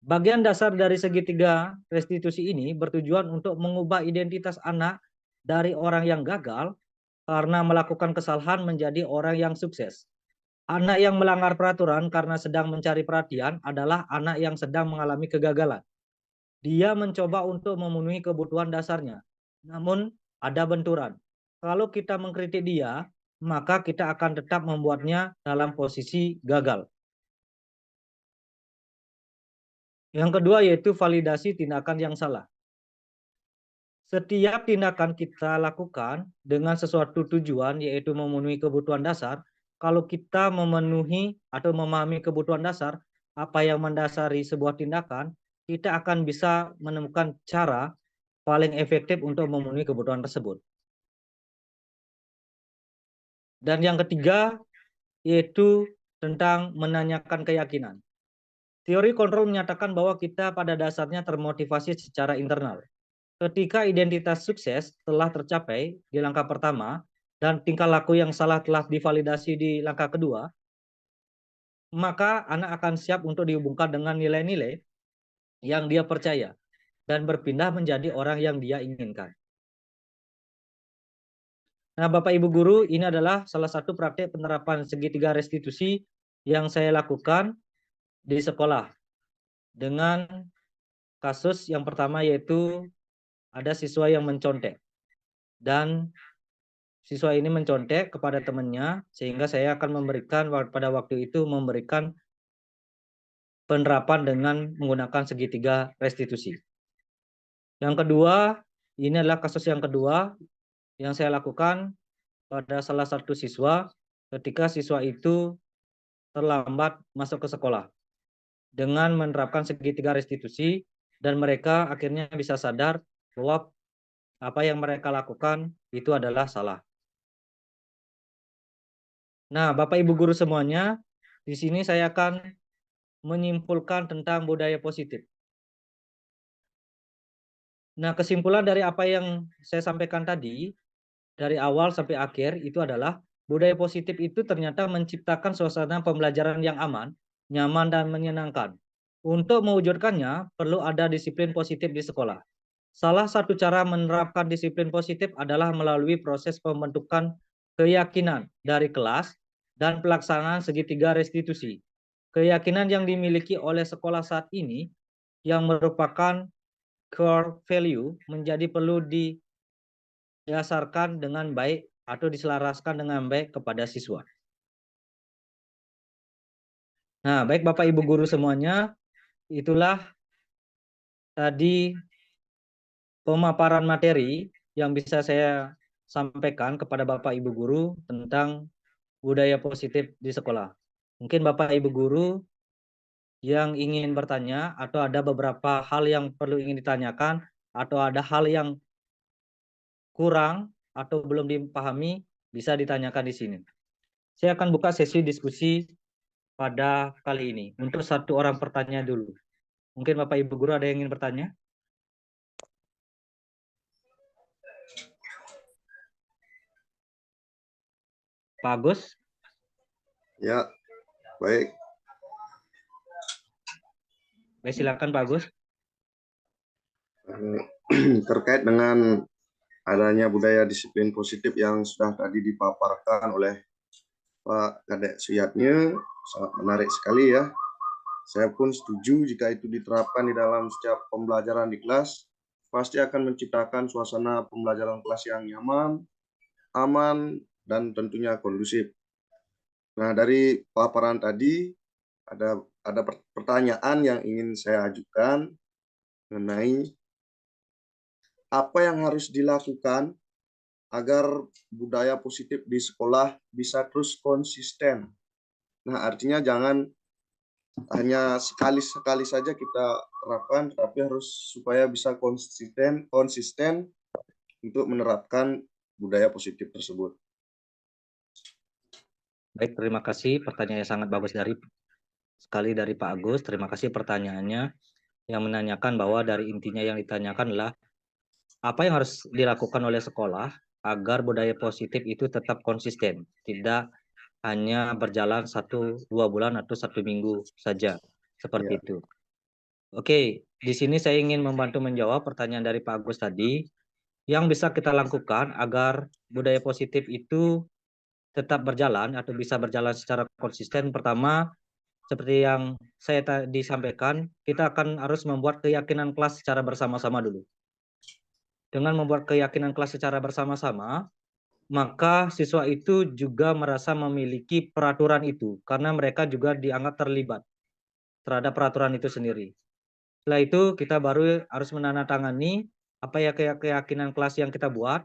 Bagian dasar dari segitiga restitusi ini bertujuan untuk mengubah identitas anak dari orang yang gagal karena melakukan kesalahan menjadi orang yang sukses. Anak yang melanggar peraturan karena sedang mencari perhatian adalah anak yang sedang mengalami kegagalan. Dia mencoba untuk memenuhi kebutuhan dasarnya, namun ada benturan. Kalau kita mengkritik dia, maka kita akan tetap membuatnya dalam posisi gagal. Yang kedua yaitu validasi tindakan yang salah. Setiap tindakan kita lakukan dengan sesuatu tujuan yaitu memenuhi kebutuhan dasar, kalau kita memenuhi atau memahami kebutuhan dasar, apa yang mendasari sebuah tindakan, kita akan bisa menemukan cara paling efektif untuk memenuhi kebutuhan tersebut. Dan yang ketiga yaitu tentang menanyakan keyakinan. Teori kontrol menyatakan bahwa kita pada dasarnya termotivasi secara internal. Ketika identitas sukses telah tercapai di langkah pertama dan tingkah laku yang salah telah divalidasi di langkah kedua, maka anak akan siap untuk dihubungkan dengan nilai-nilai yang dia percaya dan berpindah menjadi orang yang dia inginkan. Nah, Bapak Ibu Guru, ini adalah salah satu praktek penerapan segitiga restitusi yang saya lakukan di sekolah. Dengan kasus yang pertama yaitu ada siswa yang mencontek. Dan siswa ini mencontek kepada temannya, sehingga saya akan memberikan pada waktu itu memberikan penerapan dengan menggunakan segitiga restitusi. Yang kedua, ini adalah kasus yang kedua yang saya lakukan pada salah satu siswa ketika siswa itu terlambat masuk ke sekolah. Dengan menerapkan segitiga restitusi dan mereka akhirnya bisa sadar bahwa apa yang mereka lakukan itu adalah salah. Nah, Bapak Ibu Guru semuanya, di sini saya akan menyimpulkan tentang budaya positif. Nah, kesimpulan dari apa yang saya sampaikan tadi, dari awal sampai akhir, itu adalah budaya positif itu ternyata menciptakan suasana pembelajaran yang aman, nyaman, dan menyenangkan. Untuk mewujudkannya, perlu ada disiplin positif di sekolah. Salah satu cara menerapkan disiplin positif adalah melalui proses pembentukan keyakinan dari kelas dan pelaksanaan segitiga restitusi. Keyakinan yang dimiliki oleh sekolah saat ini yang merupakan core value menjadi perlu didasarkan dengan baik atau diselaraskan dengan baik kepada siswa. Nah, baik Bapak Ibu Guru semuanya, itulah tadi pemaparan materi yang bisa saya sampaikan kepada Bapak Ibu Guru tentang budaya positif di sekolah. Mungkin Bapak Ibu Guru yang ingin bertanya atau ada beberapa hal yang perlu ingin ditanyakan atau ada hal yang kurang atau belum dipahami bisa ditanyakan di sini. Saya akan buka sesi diskusi pada kali ini untuk satu orang pertanyaan dulu. Mungkin Bapak Ibu Guru ada yang ingin bertanya? Pak Agus? Ya, baik. Baik, silakan Pak Agus. Terkait dengan adanya budaya disiplin positif yang sudah tadi dipaparkan oleh Pak Kadek Suyatnya, sangat menarik sekali ya. Saya pun setuju jika itu diterapkan di dalam setiap pembelajaran di kelas, pasti akan menciptakan suasana pembelajaran kelas yang nyaman, aman, dan tentunya kondusif. Nah, dari paparan tadi ada pertanyaan yang ingin saya ajukan mengenai apa yang harus dilakukan agar budaya positif di sekolah bisa terus konsisten. Nah, artinya jangan hanya sekali-sekali saja kita terapkan, tapi harus supaya bisa konsisten untuk menerapkan budaya positif tersebut. Baik, terima kasih. Pertanyaan yang sangat bagus sekali dari Pak Agus. Terima kasih pertanyaannya yang menanyakan bahwa dari intinya yang ditanyakan adalah apa yang harus dilakukan oleh sekolah agar budaya positif itu tetap konsisten, tidak hanya berjalan 1-2 bulan atau 1 minggu saja, seperti Ya, itu. Oke, di sini saya ingin membantu menjawab pertanyaan dari Pak Agus tadi. Yang bisa kita lakukan agar budaya positif itu tetap berjalan atau bisa berjalan secara konsisten, pertama, seperti yang saya tadi sampaikan, kita akan harus membuat keyakinan kelas secara bersama-sama dulu. Dengan membuat keyakinan kelas secara bersama-sama, maka siswa itu juga merasa memiliki peraturan itu, karena mereka juga dianggap terlibat terhadap peraturan itu sendiri. Setelah itu, kita baru harus menandatangani apa ya keyakinan kelas yang kita buat.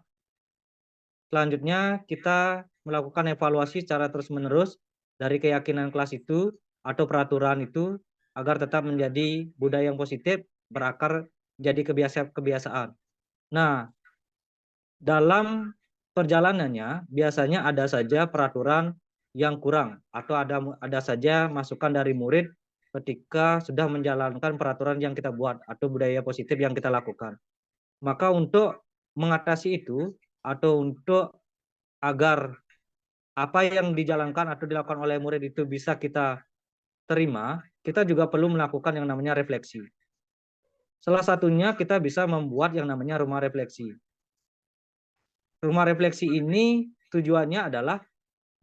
Selanjutnya, kita melakukan evaluasi secara terus-menerus dari keyakinan kelas itu atau peraturan itu agar tetap menjadi budaya yang positif, berakar jadi kebiasaan. Nah, dalam perjalanannya biasanya ada saja peraturan yang kurang atau ada saja masukan dari murid ketika sudah menjalankan peraturan yang kita buat atau budaya positif yang kita lakukan. Maka untuk mengatasi itu atau untuk agar apa yang dijalankan atau dilakukan oleh murid itu bisa kita terima, kita juga perlu melakukan yang namanya refleksi. Salah satunya kita bisa membuat yang namanya rumah refleksi. Rumah refleksi ini tujuannya adalah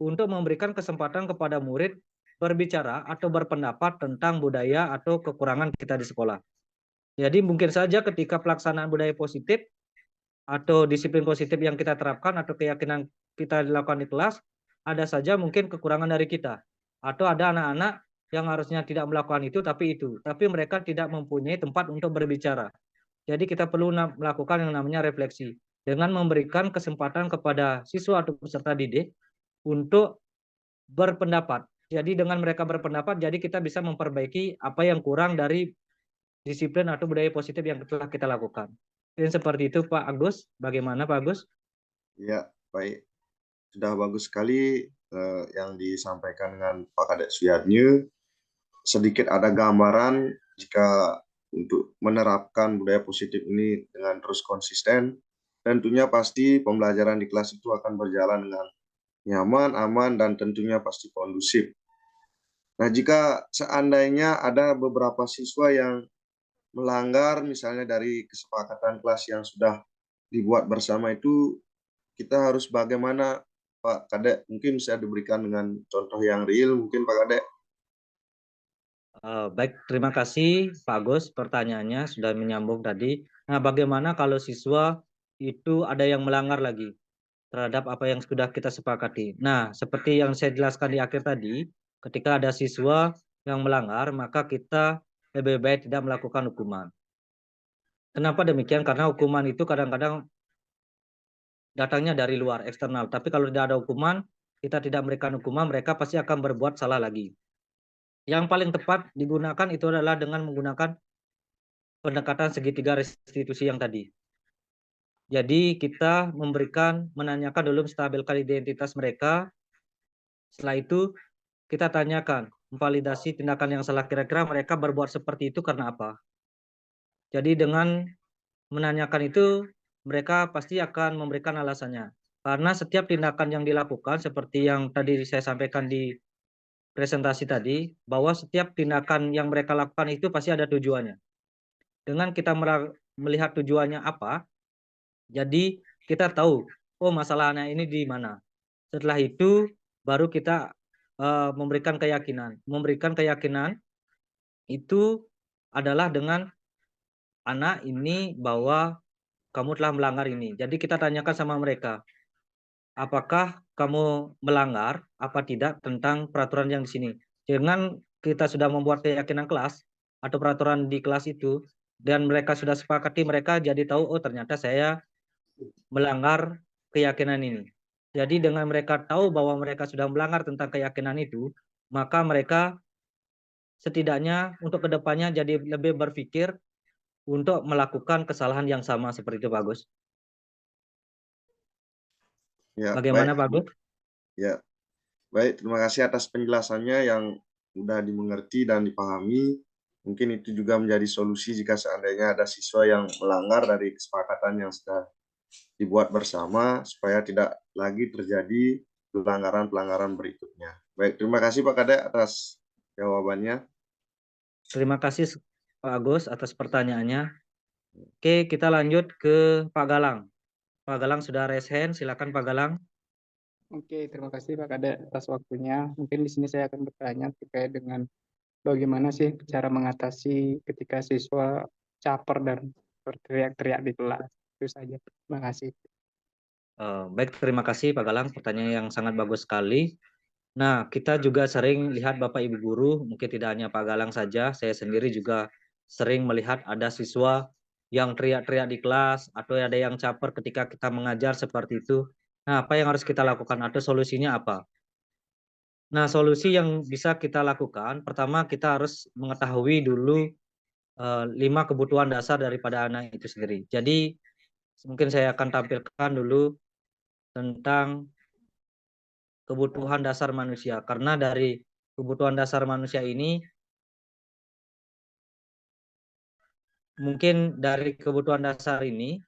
untuk memberikan kesempatan kepada murid berbicara atau berpendapat tentang budaya atau kekurangan kita di sekolah. Jadi mungkin saja ketika pelaksanaan budaya positif atau disiplin positif yang kita terapkan atau keyakinan kita dilakukan di kelas, ada saja mungkin kekurangan dari kita. Atau ada anak-anak yang harusnya tidak melakukan itu, tapi mereka tidak mempunyai tempat untuk berbicara. Jadi kita perlu melakukan yang namanya refleksi dengan memberikan kesempatan kepada siswa atau peserta didik untuk berpendapat. Jadi dengan mereka berpendapat, jadi kita bisa memperbaiki apa yang kurang dari disiplin atau budaya positif yang telah kita lakukan. Dan seperti itu Pak Agus. Bagaimana Pak Agus? ya, baik. Sudah bagus sekali yang disampaikan dengan Pak Kadek Suyatnya. Sedikit ada gambaran jika untuk menerapkan budaya positif ini dengan terus konsisten, tentunya pasti pembelajaran di kelas itu akan berjalan dengan nyaman, aman, dan tentunya pasti kondusif. Nah, jika seandainya ada beberapa siswa yang melanggar misalnya dari kesepakatan kelas yang sudah dibuat bersama itu, kita harus bagaimana, Pak Kadek? Mungkin bisa diberikan dengan contoh yang real, mungkin Pak Kadek. Baik, terima kasih Pak Agus. Pertanyaannya sudah menyambung tadi. Nah, bagaimana kalau siswa itu ada yang melanggar lagi terhadap apa yang sudah kita sepakati? Nah, seperti yang saya jelaskan di akhir tadi, ketika ada siswa yang melanggar, maka kita lebih baik tidak melakukan hukuman. Kenapa demikian? Karena hukuman itu kadang-kadang datangnya dari luar, eksternal. Tapi kalau tidak ada hukuman, kita tidak memberikan hukuman, mereka pasti akan berbuat salah lagi. Yang paling tepat digunakan itu adalah dengan menggunakan pendekatan segitiga restitusi yang tadi. Jadi kita menanyakan dulu, menstabilkan identitas mereka. Setelah itu kita tanyakan, memvalidasi tindakan yang salah, kira-kira mereka berbuat seperti itu karena apa. Jadi dengan menanyakan itu, mereka pasti akan memberikan alasannya. Karena setiap tindakan yang dilakukan, seperti yang tadi saya sampaikan di presentasi tadi, bahwa setiap tindakan yang mereka lakukan itu pasti ada tujuannya. Dengan kita melihat tujuannya apa, jadi kita tahu, oh masalah anak ini di mana. Setelah itu baru kita memberikan keyakinan. Memberikan keyakinan itu adalah dengan anak ini bahwa kamu telah melanggar ini. Jadi kita tanyakan sama mereka, apakah kamu melanggar apa tidak tentang peraturan yang di sini. Dengan kita sudah membuat keyakinan kelas atau peraturan di kelas itu, dan mereka sudah sepakati, mereka jadi tahu, oh ternyata saya melanggar keyakinan ini. Jadi dengan mereka tahu bahwa mereka sudah melanggar tentang keyakinan itu, maka mereka setidaknya untuk kedepannya jadi lebih berpikir untuk melakukan kesalahan yang sama seperti itu Pak Agus. Ya, Bagaimana baik. Pak Agus? Ya, baik. Terima kasih atas penjelasannya yang mudah dimengerti dan dipahami. Mungkin itu juga menjadi solusi jika seandainya ada siswa yang melanggar dari kesepakatan yang sudah dibuat bersama, supaya tidak lagi terjadi pelanggaran-pelanggaran berikutnya. Baik, terima kasih Pak Kadek atas jawabannya. Terima kasih Pak Agus atas pertanyaannya. Oke, kita lanjut ke Pak Galang. Pak Galang sudah raise hand, silakan Pak Galang. Oke, terima kasih Pak Kade atas waktunya. Mungkin di sini saya akan bertanya terkait dengan bagaimana sih cara mengatasi ketika siswa caper dan berteriak-teriak di kelas. Itu saja. Terima kasih. Baik, terima kasih Pak Galang, pertanyaan yang sangat bagus sekali. Nah, kita juga sering lihat Bapak Ibu guru, mungkin tidak hanya Pak Galang saja, saya sendiri juga sering melihat ada siswa yang teriak-teriak di kelas, atau ada yang caper ketika kita mengajar seperti itu. Nah, apa yang harus kita lakukan atau solusinya apa? Nah, solusi yang bisa kita lakukan, pertama kita harus mengetahui dulu 5 kebutuhan dasar daripada anak itu sendiri. Jadi, mungkin saya akan tampilkan dulu tentang kebutuhan dasar manusia. Karena dari kebutuhan dasar manusia ini, mungkin dari kebutuhan dasar ini,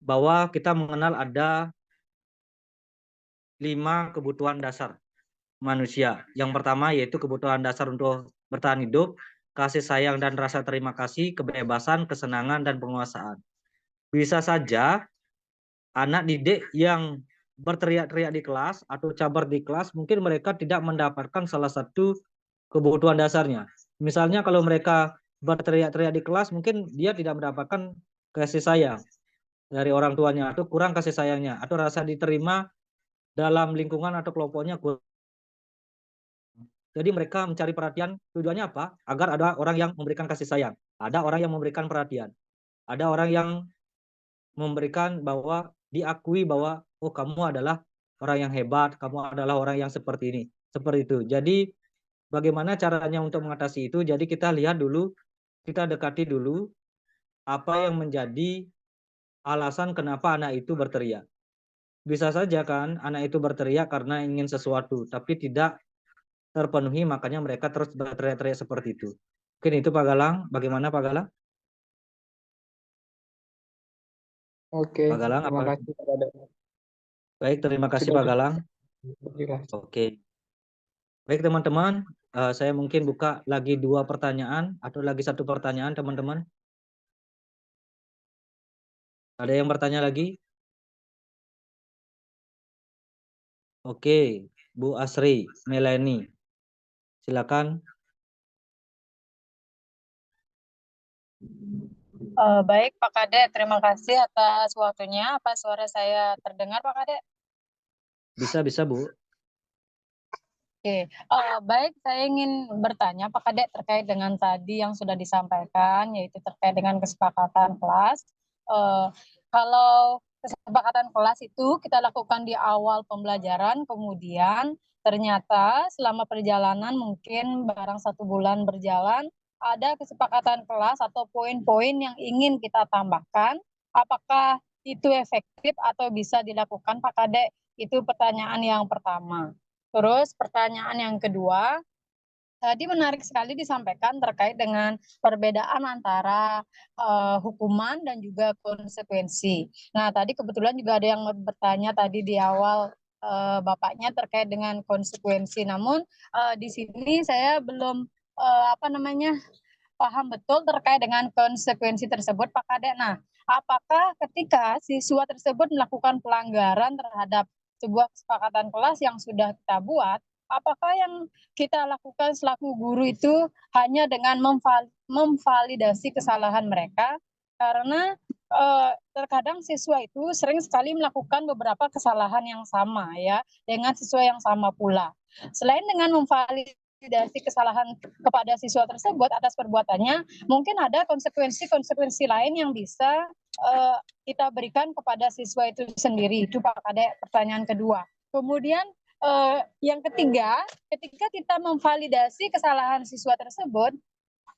bahwa kita mengenal ada 5 kebutuhan dasar manusia. Yang pertama yaitu kebutuhan dasar untuk bertahan hidup, kasih sayang dan rasa terima kasih, kebebasan, kesenangan, dan penguasaan. Bisa saja anak didik yang berteriak-teriak di kelas atau cabar di kelas, mungkin mereka tidak mendapatkan salah satu kebutuhan dasarnya. Misalnya kalau mereka berteriak-teriak di kelas, mungkin dia tidak mendapatkan kasih sayang dari orang tuanya, atau kurang kasih sayangnya, atau rasa diterima dalam lingkungan atau kelompoknya. Jadi mereka mencari perhatian, tujuannya apa? Agar ada orang yang memberikan kasih sayang, ada orang yang memberikan perhatian, ada orang yang memberikan bahwa diakui bahwa oh kamu adalah orang yang hebat, kamu adalah orang yang seperti ini, seperti itu. Jadi bagaimana caranya untuk mengatasi itu? Jadi kita lihat dulu, kita dekati dulu apa yang menjadi alasan kenapa anak itu berteriak. Bisa saja kan anak itu berteriak karena ingin sesuatu, tapi tidak terpenuhi, makanya mereka terus berteriak-teriak seperti itu. Mungkin itu Pak Galang. Bagaimana Pak Galang? Oke, Pak Galang terima apa? kasih Pak Kade. Baik, terima kasih Sudah Pak Galang. jelas. Oke. Baik teman-teman, saya mungkin buka lagi 2 pertanyaan atau lagi 1 pertanyaan teman-teman. Ada yang bertanya lagi? Oke, Bu Asri, Melani, silakan. Baik Pak Kade, terima kasih atas waktunya. Apa suara saya terdengar Pak Kade? Bisa Bu. Oke, baik saya ingin bertanya Pak Kade terkait dengan tadi yang sudah disampaikan, yaitu terkait dengan kesepakatan kelas. Eh, Kalau kesepakatan kelas itu kita lakukan di awal pembelajaran, kemudian ternyata selama perjalanan mungkin barang 1 bulan berjalan, ada kesepakatan kelas atau poin-poin yang ingin kita tambahkan. Apakah itu efektif atau bisa dilakukan Pak Kade? Itu pertanyaan yang pertama. Terus pertanyaan yang kedua, tadi menarik sekali disampaikan terkait dengan perbedaan antara hukuman dan juga konsekuensi. Nah, tadi kebetulan juga ada yang bertanya tadi di awal Bapaknya terkait dengan konsekuensi. Namun di sini saya belum paham betul terkait dengan konsekuensi tersebut, Pak Kade. Nah, apakah ketika siswa tersebut melakukan pelanggaran terhadap sebuah kesepakatan kelas yang sudah kita buat, apakah yang kita lakukan selaku guru itu hanya dengan memvalidasi kesalahan mereka? Karena terkadang siswa itu sering sekali melakukan beberapa kesalahan yang sama ya, dengan siswa yang sama pula. Selain dengan memvalidasi kesalahan kepada siswa tersebut atas perbuatannya, mungkin ada konsekuensi-konsekuensi lain yang bisa kita berikan kepada siswa itu sendiri. Itu Pak Kade pertanyaan kedua. Kemudian Yang ketiga, ketika kita memvalidasi kesalahan siswa tersebut,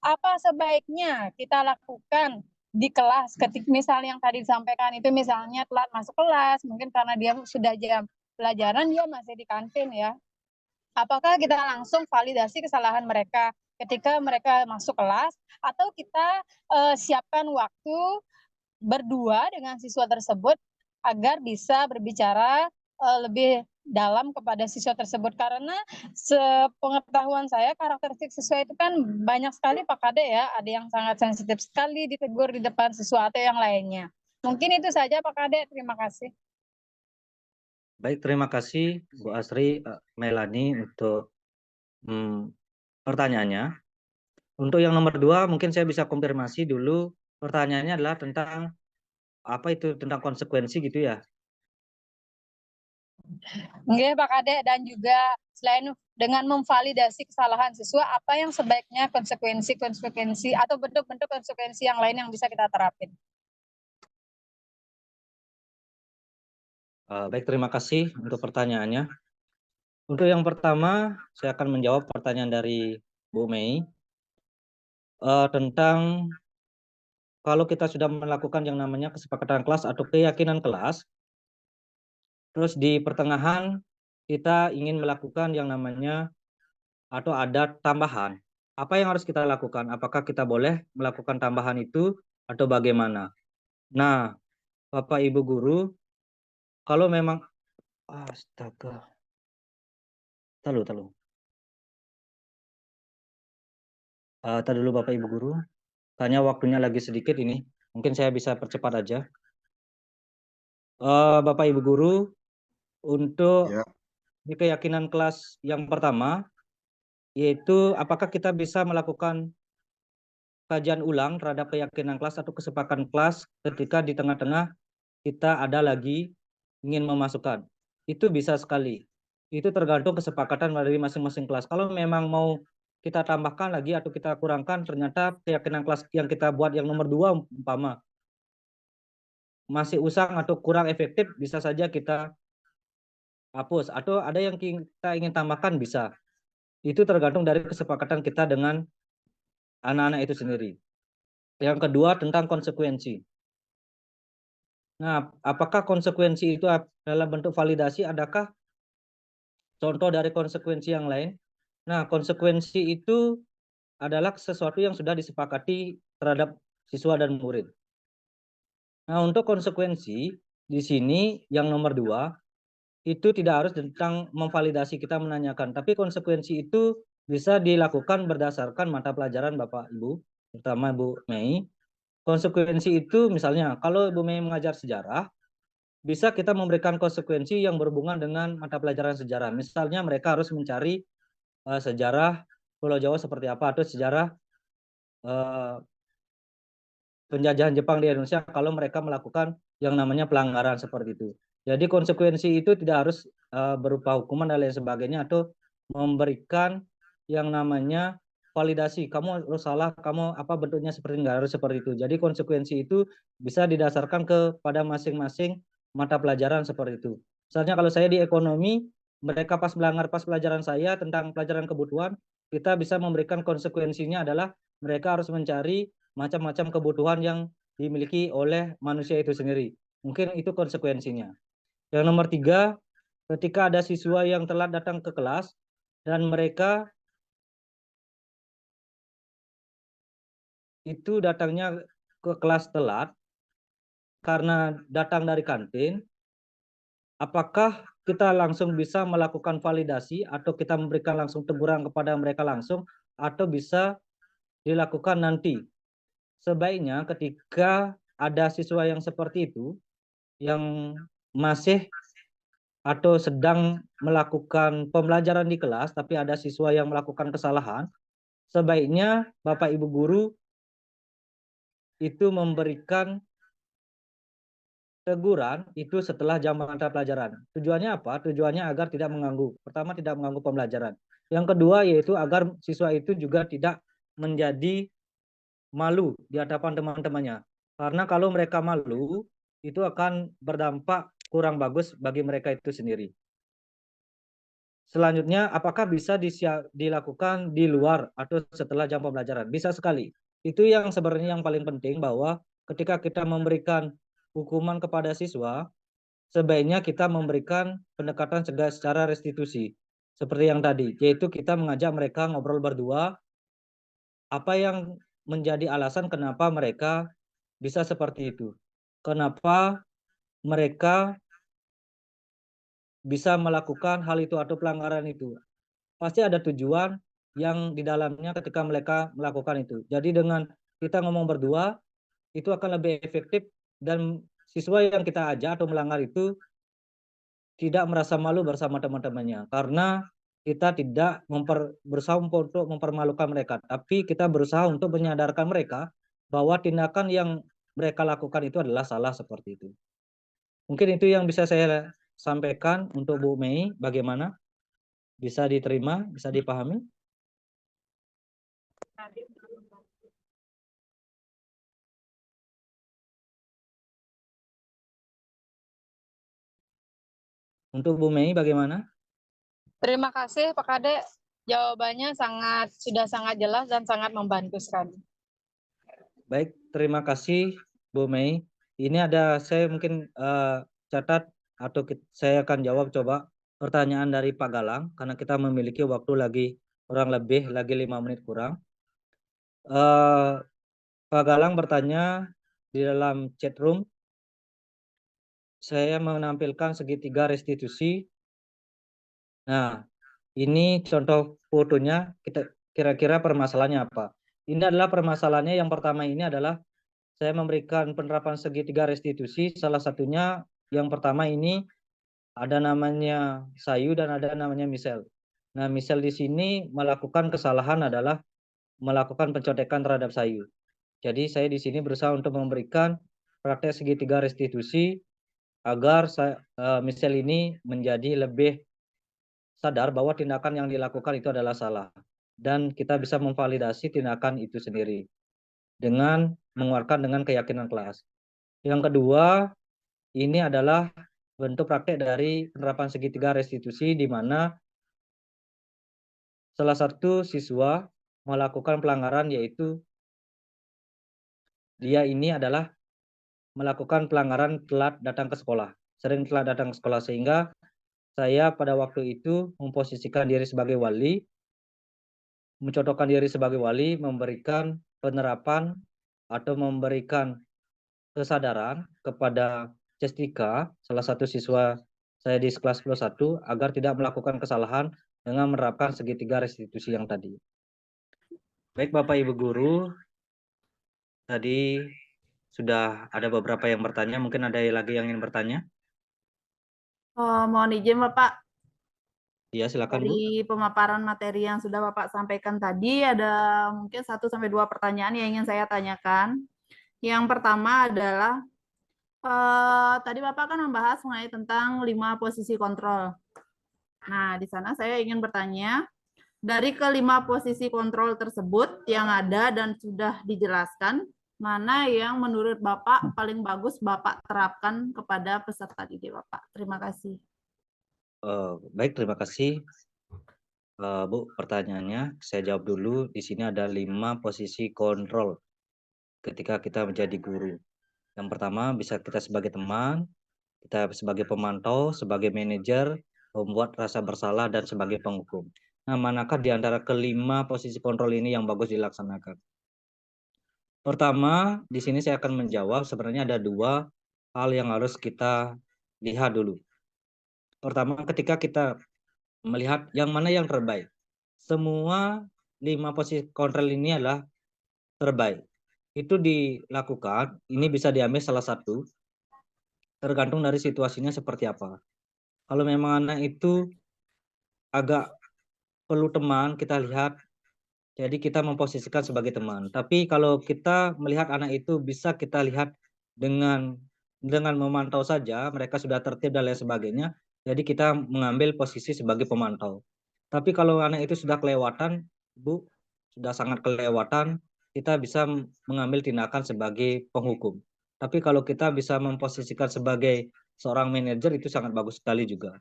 apa sebaiknya kita lakukan di kelas? Ketika misalnya yang tadi disampaikan itu misalnya telat masuk kelas, mungkin karena dia sudah jam pelajaran dia masih di kantin ya. Apakah kita langsung validasi kesalahan mereka ketika mereka masuk kelas, atau kita siapkan waktu berdua dengan siswa tersebut agar bisa berbicara lebih dalam kepada siswa tersebut, karena sepengetahuan saya karakteristik siswa itu kan banyak sekali Pak Kade ya, ada yang sangat sensitif sekali ditegur di depan siswa atau yang lainnya. Mungkin itu saja Pak Kade, terima kasih. Baik, terima kasih Bu Asri, Melani untuk pertanyaannya. Untuk yang nomor 2, mungkin saya bisa konfirmasi dulu. Pertanyaannya adalah tentang apa itu, tentang konsekuensi gitu ya. Nggih Pak Kade, dan juga selain dengan memvalidasi kesalahan siswa, apa yang sebaiknya konsekuensi atau bentuk-bentuk konsekuensi yang lain yang bisa kita terapin. Baik, terima kasih untuk pertanyaannya. Untuk yang pertama, saya akan menjawab pertanyaan dari Bu Mei tentang kalau kita sudah melakukan yang namanya kesepakatan kelas atau keyakinan kelas, terus di pertengahan kita ingin melakukan yang namanya atau ada tambahan. Apa yang harus kita lakukan? Apakah kita boleh melakukan tambahan itu atau bagaimana? Nah, Bapak Ibu guru, kalau memang astaga. Tahu. Tadi dulu Bapak Ibu guru. Tanya waktunya lagi sedikit ini. Mungkin saya bisa percepat aja. Bapak Ibu guru, untuk Ya, di keyakinan kelas yang pertama, yaitu apakah kita bisa melakukan kajian ulang terhadap keyakinan kelas atau kesepakatan kelas ketika di tengah-tengah kita ada lagi ingin memasukkan. Itu bisa sekali. Itu tergantung kesepakatan dari masing-masing kelas. Kalau memang mau kita tambahkan lagi atau kita kurangkan, ternyata keyakinan kelas yang kita buat yang nomor 2 umpama masih usang atau kurang efektif, bisa saja kita hapus. Atau ada yang kita ingin tambahkan, bisa. Itu tergantung dari kesepakatan kita dengan anak-anak itu sendiri. Yang kedua tentang konsekuensi. Nah, apakah konsekuensi itu dalam bentuk validasi? Adakah contoh dari konsekuensi yang lain? Nah, konsekuensi itu adalah sesuatu yang sudah disepakati terhadap siswa dan murid. Nah, untuk konsekuensi di sini yang nomor 2 itu tidak harus tentang memvalidasi kita menanyakan, tapi konsekuensi itu bisa dilakukan berdasarkan mata pelajaran Bapak Ibu, terutama Bu Mei. Konsekuensi itu misalnya kalau Bu Mei mengajar sejarah, bisa kita memberikan konsekuensi yang berhubungan dengan mata pelajaran sejarah. Misalnya mereka harus mencari sejarah Pulau Jawa seperti apa, atau sejarah penjajahan Jepang di Indonesia kalau mereka melakukan yang namanya pelanggaran seperti itu. Jadi konsekuensi itu tidak harus berupa hukuman dan lain sebagainya, atau memberikan yang namanya validasi. Kamu harus salah, kamu apa bentuknya seperti, nggak harus seperti itu. Jadi konsekuensi itu bisa didasarkan kepada masing-masing mata pelajaran seperti itu. Misalnya kalau saya di ekonomi, mereka pas melanggar pas pelajaran saya tentang pelajaran kebutuhan, kita bisa memberikan konsekuensinya adalah mereka harus mencari macam-macam kebutuhan yang dimiliki oleh manusia itu sendiri. Mungkin itu konsekuensinya. Yang nomor 3, ketika ada siswa yang telat datang ke kelas dan mereka itu datangnya ke kelas telat karena datang dari kantin, apakah kita langsung bisa melakukan validasi atau kita memberikan langsung teguran kepada mereka langsung, atau bisa dilakukan nanti? Sebaiknya ketika ada siswa yang seperti itu, yang masih atau sedang melakukan pembelajaran di kelas, tapi ada siswa yang melakukan kesalahan, sebaiknya Bapak Ibu guru itu memberikan teguran itu setelah jam mata pelajaran. Tujuannya apa? Tujuannya agar tidak mengganggu. Pertama, tidak mengganggu pembelajaran. Yang kedua, yaitu agar siswa itu juga tidak menjadi malu di hadapan teman-temannya. Karena kalau mereka malu, itu akan berdampak kurang bagus bagi mereka itu sendiri. Selanjutnya, apakah bisa dilakukan di luar atau setelah jam pembelajaran? Bisa sekali. Itu yang sebenarnya yang paling penting, bahwa ketika kita memberikan hukuman kepada siswa, sebaiknya kita memberikan pendekatan secara restitusi. Seperti yang tadi, yaitu kita mengajak mereka ngobrol berdua, apa yang menjadi alasan kenapa mereka bisa seperti itu. Kenapa mereka bisa melakukan hal itu atau pelanggaran itu. Pasti ada tujuan yang di dalamnya ketika mereka melakukan itu. Jadi dengan kita ngomong berdua, itu akan lebih efektif, dan siswa yang kita ajak atau melanggar itu tidak merasa malu bersama teman-temannya, karena kita tidak berusaha untuk mempermalukan mereka, tapi kita berusaha untuk menyadarkan mereka bahwa tindakan yang mereka lakukan itu adalah salah, seperti itu. Mungkin itu yang bisa saya sampaikan untuk Bu Mei. Bagaimana? Bisa diterima, bisa dipahami? Untuk Bu Mei bagaimana? Terima kasih Pak Kadek. Jawabannya sudah sangat jelas dan sangat membantu sekali. Baik, terima kasih Bu Mei. Ini saya mungkin catat atau saya akan jawab coba pertanyaan dari Pak Galang, karena kita memiliki waktu lagi kurang lebih lagi 5 menit kurang. Pak Galang bertanya di dalam chat room, saya menampilkan segitiga restitusi. Nah, ini contoh fotonya, kita kira-kira permasalahannya apa? Ini adalah permasalahannya, yang pertama ini adalah saya memberikan penerapan segitiga restitusi. Salah satunya yang pertama ini ada namanya Sayu dan ada namanya Michelle. Nah, Michelle di sini melakukan kesalahan adalah melakukan pencontekan terhadap Sayu. Jadi saya di sini berusaha untuk memberikan praktek segitiga restitusi agar Michelle ini menjadi lebih sadar bahwa tindakan yang dilakukan itu adalah salah, dan kita bisa memvalidasi tindakan itu sendiri dengan mengeluarkan dengan keyakinan kelas. Yang kedua, ini adalah bentuk praktek dari penerapan segitiga restitusi, di mana salah satu siswa melakukan pelanggaran, yaitu dia ini adalah melakukan pelanggaran telat datang ke sekolah, sering telat datang ke sekolah, sehingga saya pada waktu itu memposisikan diri sebagai wali, mencontohkan diri sebagai wali, memberikan penerapan atau memberikan kesadaran kepada Cestika, salah satu siswa saya di kelas 11, agar tidak melakukan kesalahan dengan menerapkan segitiga restitusi yang tadi. Baik Bapak Ibu Guru, tadi sudah ada beberapa yang bertanya, mungkin ada lagi yang ingin bertanya? Mohon izin Bapak, Iya, silakan Bu. dari pemaparan materi yang sudah Bapak sampaikan tadi, ada mungkin 1-2 pertanyaan yang ingin saya tanyakan. Yang pertama adalah, tadi Bapak kan membahas mengenai tentang 5 posisi kontrol. Nah, di sana saya ingin bertanya, dari ke-5 posisi kontrol tersebut yang ada dan sudah dijelaskan, mana yang menurut Bapak paling bagus Bapak terapkan kepada peserta didik Bapak? Terima kasih. Baik, terima kasih Bu, pertanyaannya. Saya jawab dulu. Di sini ada 5 posisi kontrol ketika kita menjadi guru. Yang pertama, bisa kita sebagai teman, kita sebagai pemantau, sebagai manajer, membuat rasa bersalah, dan sebagai penghukum. Nah, manakah di antara ke-5 posisi kontrol ini yang bagus dilaksanakan? Pertama, di sini saya akan menjawab, sebenarnya ada 2 hal yang harus kita lihat dulu. Pertama, ketika kita melihat yang mana yang terbaik. Semua 5 posisi kontrol ini adalah terbaik. Itu dilakukan, ini bisa diambil salah satu, tergantung dari situasinya seperti apa. Kalau memang anak itu agak perlu teman, kita lihat, jadi kita memposisikan sebagai teman. Tapi kalau kita melihat anak itu bisa kita lihat dengan memantau saja, mereka sudah tertib dan lain sebagainya, jadi kita mengambil posisi sebagai pemantau. Tapi kalau anak itu sudah kelewatan, Bu, sudah sangat kelewatan, kita bisa mengambil tindakan sebagai penghukum. Tapi kalau kita bisa memposisikan sebagai seorang manajer, itu sangat bagus sekali juga.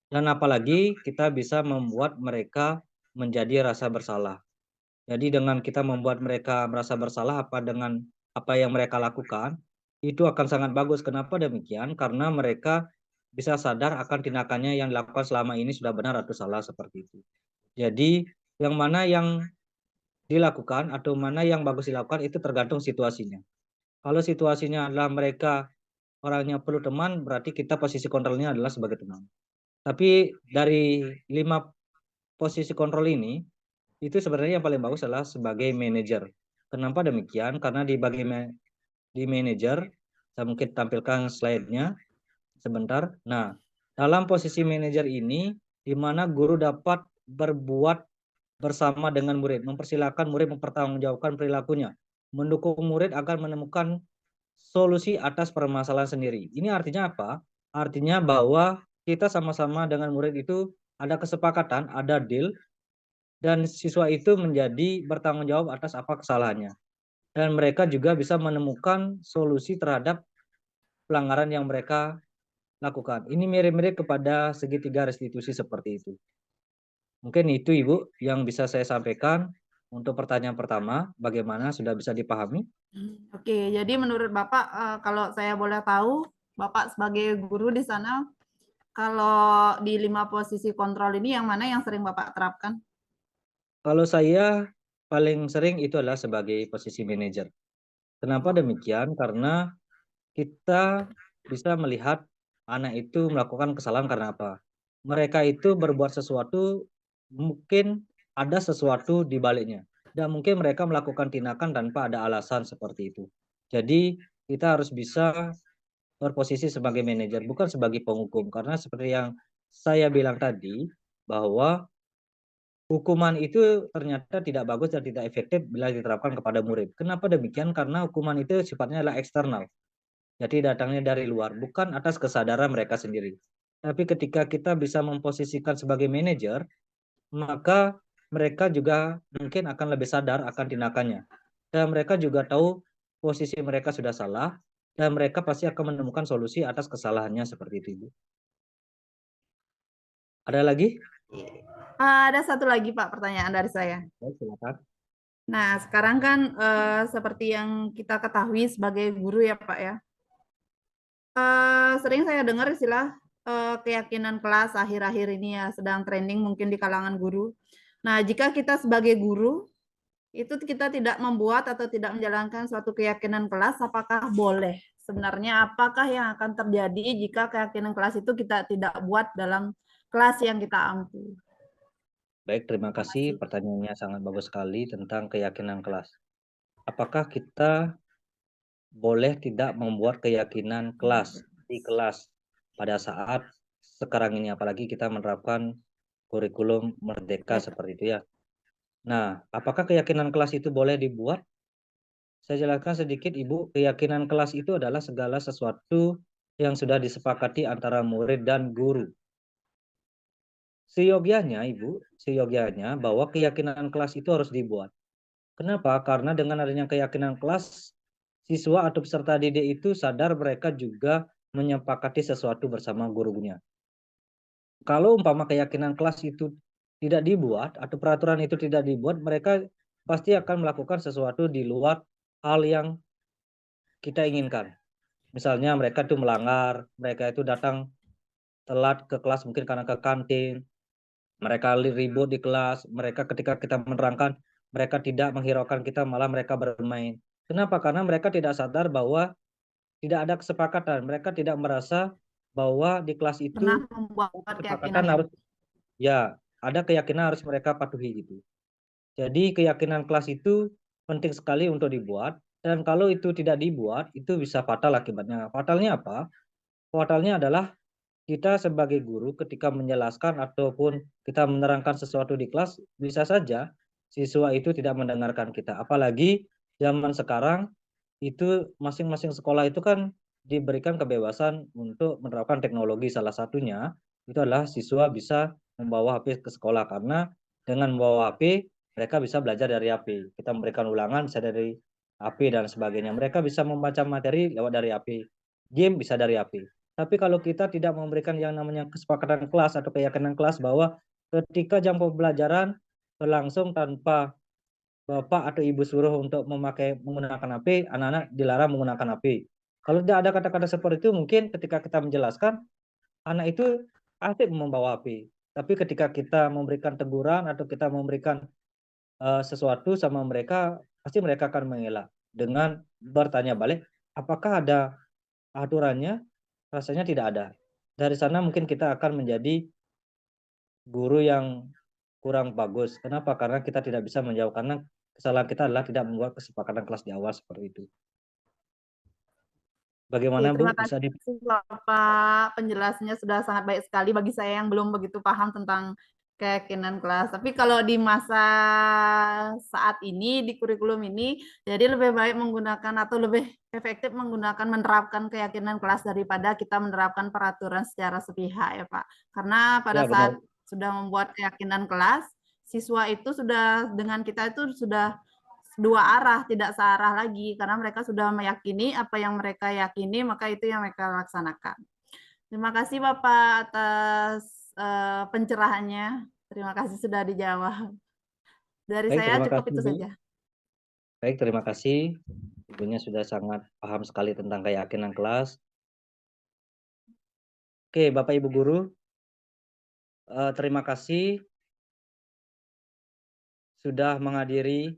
Dan apalagi kita bisa membuat mereka menjadi rasa bersalah. Jadi dengan kita membuat mereka merasa bersalah dengan apa yang mereka lakukan, itu akan sangat bagus. Kenapa demikian? Karena mereka bisa sadar akan tindakannya yang dilakukan selama ini sudah benar atau salah seperti itu. Jadi yang mana yang dilakukan atau mana yang bagus dilakukan itu tergantung situasinya. Kalau situasinya adalah mereka orangnya perlu teman, berarti kita posisi kontrolnya adalah sebagai teman. Tapi dari 5 posisi kontrol ini, itu sebenarnya yang paling bagus adalah sebagai manajer. Kenapa demikian? Karena di manajer, saya mungkin tampilkan slide-nya sebentar. Nah, dalam posisi manajer ini, di mana guru dapat berbuat bersama dengan murid, mempersilahkan murid mempertanggungjawabkan perilakunya, mendukung murid agar menemukan solusi atas permasalahan sendiri. Ini artinya apa? Artinya bahwa kita sama-sama dengan murid itu ada kesepakatan, ada deal, dan siswa itu menjadi bertanggung jawab atas apa kesalahannya. Dan mereka juga bisa menemukan solusi terhadap pelanggaran yang mereka lakukan. Ini mirip-mirip kepada segitiga restitusi seperti itu. Mungkin itu Ibu yang bisa saya sampaikan untuk pertanyaan pertama, bagaimana sudah bisa dipahami? Oke, jadi menurut Bapak, kalau saya boleh tahu, Bapak sebagai guru di sana, kalau di 5 posisi kontrol ini yang mana yang sering Bapak terapkan? Kalau saya paling sering itu adalah sebagai posisi manajer. Kenapa demikian? Karena kita bisa melihat anak itu melakukan kesalahan karena apa? Mereka itu berbuat sesuatu, mungkin ada sesuatu di baliknya. Dan mungkin mereka melakukan tindakan tanpa ada alasan seperti itu. Jadi kita harus bisa berposisi sebagai manajer, bukan sebagai penghukum. Karena seperti yang saya bilang tadi, bahwa hukuman itu ternyata tidak bagus dan tidak efektif bila diterapkan kepada murid. Kenapa demikian? Karena hukuman itu sifatnya adalah eksternal. Jadi datangnya dari luar, bukan atas kesadaran mereka sendiri. Tapi ketika kita bisa memposisikan sebagai manajer, maka mereka juga mungkin akan lebih sadar akan tindakannya. Dan mereka juga tahu posisi mereka sudah salah, dan mereka pasti akan menemukan solusi atas kesalahannya seperti itu, Ibu. Ada lagi? Ada satu lagi Pak pertanyaan dari saya. Baik, silakan. Nah, sekarang kan seperti yang kita ketahui sebagai guru ya Pak ya, sering saya dengar istilah keyakinan kelas akhir-akhir ini ya sedang trending mungkin di kalangan guru. Nah, jika kita sebagai guru itu kita tidak membuat atau tidak menjalankan suatu keyakinan kelas, apakah boleh? Sebenarnya apakah yang akan terjadi jika keyakinan kelas itu kita tidak buat dalam kelas yang kita ampu? Baik, terima kasih. Pertanyaannya sangat bagus sekali tentang keyakinan kelas. Apakah kita boleh tidak membuat keyakinan kelas di kelas pada saat sekarang ini, apalagi kita menerapkan kurikulum merdeka seperti itu ya. Nah, apakah keyakinan kelas itu boleh dibuat? Saya jelaskan sedikit, Ibu. Keyakinan kelas itu adalah segala sesuatu yang sudah disepakati antara murid dan guru. Seyogianya, Ibu, seyogianya bahwa keyakinan kelas itu harus dibuat. Kenapa? Karena dengan adanya keyakinan kelas, siswa atau peserta didik itu sadar mereka juga menyepakati sesuatu bersama gurunya. Kalau umpama keyakinan kelas itu tidak dibuat atau peraturan itu tidak dibuat, mereka pasti akan melakukan sesuatu di luar hal yang kita inginkan. Misalnya mereka itu melanggar, mereka itu datang telat ke kelas mungkin karena ke kantin, mereka ribut di kelas, mereka ketika kita menerangkan, mereka tidak menghiraukan kita, malah mereka bermain. Kenapa? Karena mereka tidak sadar bahwa tidak ada kesepakatan. Mereka tidak merasa bahwa di kelas itu Pernah membuat kesepakatan keyakinan harus, ya, ada keyakinan harus mereka patuhi gitu. Jadi keyakinan kelas itu penting sekali untuk dibuat, dan kalau itu tidak dibuat, itu bisa fatal akibatnya. Fatalnya apa? Fatalnya adalah kita sebagai guru ketika menjelaskan ataupun kita menerangkan sesuatu di kelas, bisa saja siswa itu tidak mendengarkan kita. Apalagi zaman sekarang itu masing-masing sekolah itu kan diberikan kebebasan untuk menerapkan teknologi. Salah satunya itu adalah siswa bisa membawa HP ke sekolah, karena dengan membawa HP mereka bisa belajar dari HP. Kita memberikan ulangan bisa dari HP dan sebagainya. Mereka bisa membaca materi lewat dari HP. Game bisa dari HP. Tapi kalau kita tidak memberikan yang namanya kesepakatan kelas atau keyakinan kelas bahwa ketika jam pembelajaran berlangsung tanpa bapak atau ibu suruh untuk menggunakan HP, anak-anak dilarang menggunakan HP. Kalau tidak ada kata-kata seperti itu, mungkin ketika kita menjelaskan, anak itu asik membawa HP. Tapi ketika kita memberikan teguran atau kita memberikan sesuatu sama mereka, pasti mereka akan mengelak dengan bertanya balik, apakah ada aturannya? Rasanya tidak ada. Dari sana mungkin kita akan menjadi guru yang kurang bagus. Kenapa? Karena kita tidak bisa menjawab, karena kesalahan kita adalah tidak membuat kesepakatan kelas di awal seperti itu. Bagaimana Bu? Terima Bisa kasih Bapak, penjelasannya sudah sangat baik sekali bagi saya yang belum begitu paham tentang keyakinan kelas. Tapi kalau di masa saat ini, di kurikulum ini, jadi lebih baik menggunakan atau lebih efektif menerapkan keyakinan kelas daripada kita menerapkan peraturan secara sepihak ya Pak. Karena pada Ya, saat benar. sudah membuat keyakinan kelas, siswa itu sudah dengan kita itu sudah dua arah, tidak searah lagi, karena mereka sudah meyakini apa yang mereka yakini, maka itu yang mereka laksanakan. Terima kasih Bapak atas pencerahannya. Terima kasih sudah dijawab. Dari Baik, saya terima cukup kasih, itu Bu. saja. Baik, terima kasih. Ibunya sudah sangat paham sekali tentang keyakinan kelas. Oke, Bapak Ibu Guru, terima kasih sudah menghadiri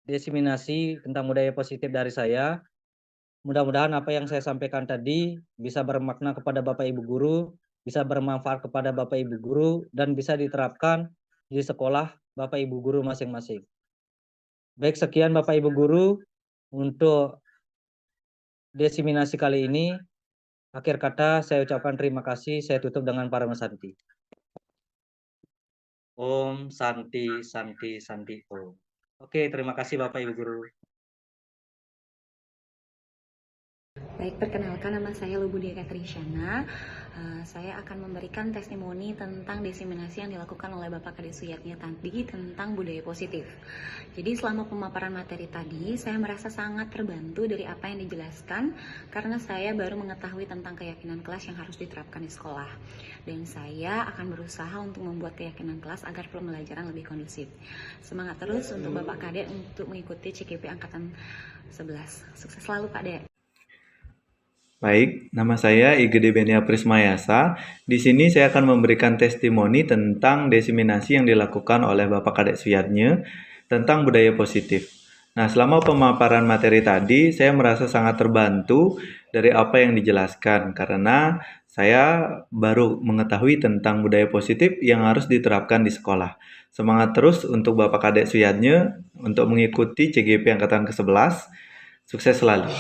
diseminasi tentang budaya positif dari saya. Mudah-mudahan apa yang saya sampaikan tadi bisa bermakna kepada Bapak Ibu Guru, bisa bermanfaat kepada Bapak Ibu Guru, dan bisa diterapkan di sekolah Bapak Ibu Guru masing-masing. Baik, sekian Bapak Ibu Guru untuk diseminasi kali ini. Akhir kata saya ucapkan terima kasih, saya tutup dengan Parama Santi. Om Santi, Santi, Santi, Om. Oke, terima kasih Bapak Ibu Guru. Baik, perkenalkan nama saya Lubudia Katrisyana. Saya akan memberikan testimoni tentang diseminasi yang dilakukan oleh Bapak Kades Suyatnya tadi tentang budaya positif. Jadi selama pemaparan materi tadi, saya merasa sangat terbantu dari apa yang dijelaskan karena saya baru mengetahui tentang keyakinan kelas yang harus diterapkan di sekolah. Dan saya akan berusaha untuk membuat keyakinan kelas agar pembelajaran lebih kondusif. Semangat terus untuk Bapak Kades untuk mengikuti CKP Angkatan 11. Sukses selalu Pak Dek. Baik, nama saya Igede Benia Prismayasa. Di sini saya akan memberikan testimoni tentang diseminasi yang dilakukan oleh Bapak Kadek Suyatnya tentang budaya positif. Nah, selama pemaparan materi tadi, saya merasa sangat terbantu dari apa yang dijelaskan karena saya baru mengetahui tentang budaya positif yang harus diterapkan di sekolah. Semangat terus untuk Bapak Kadek Suyatnya untuk mengikuti CGP Angkatan ke-11. Sukses selalu.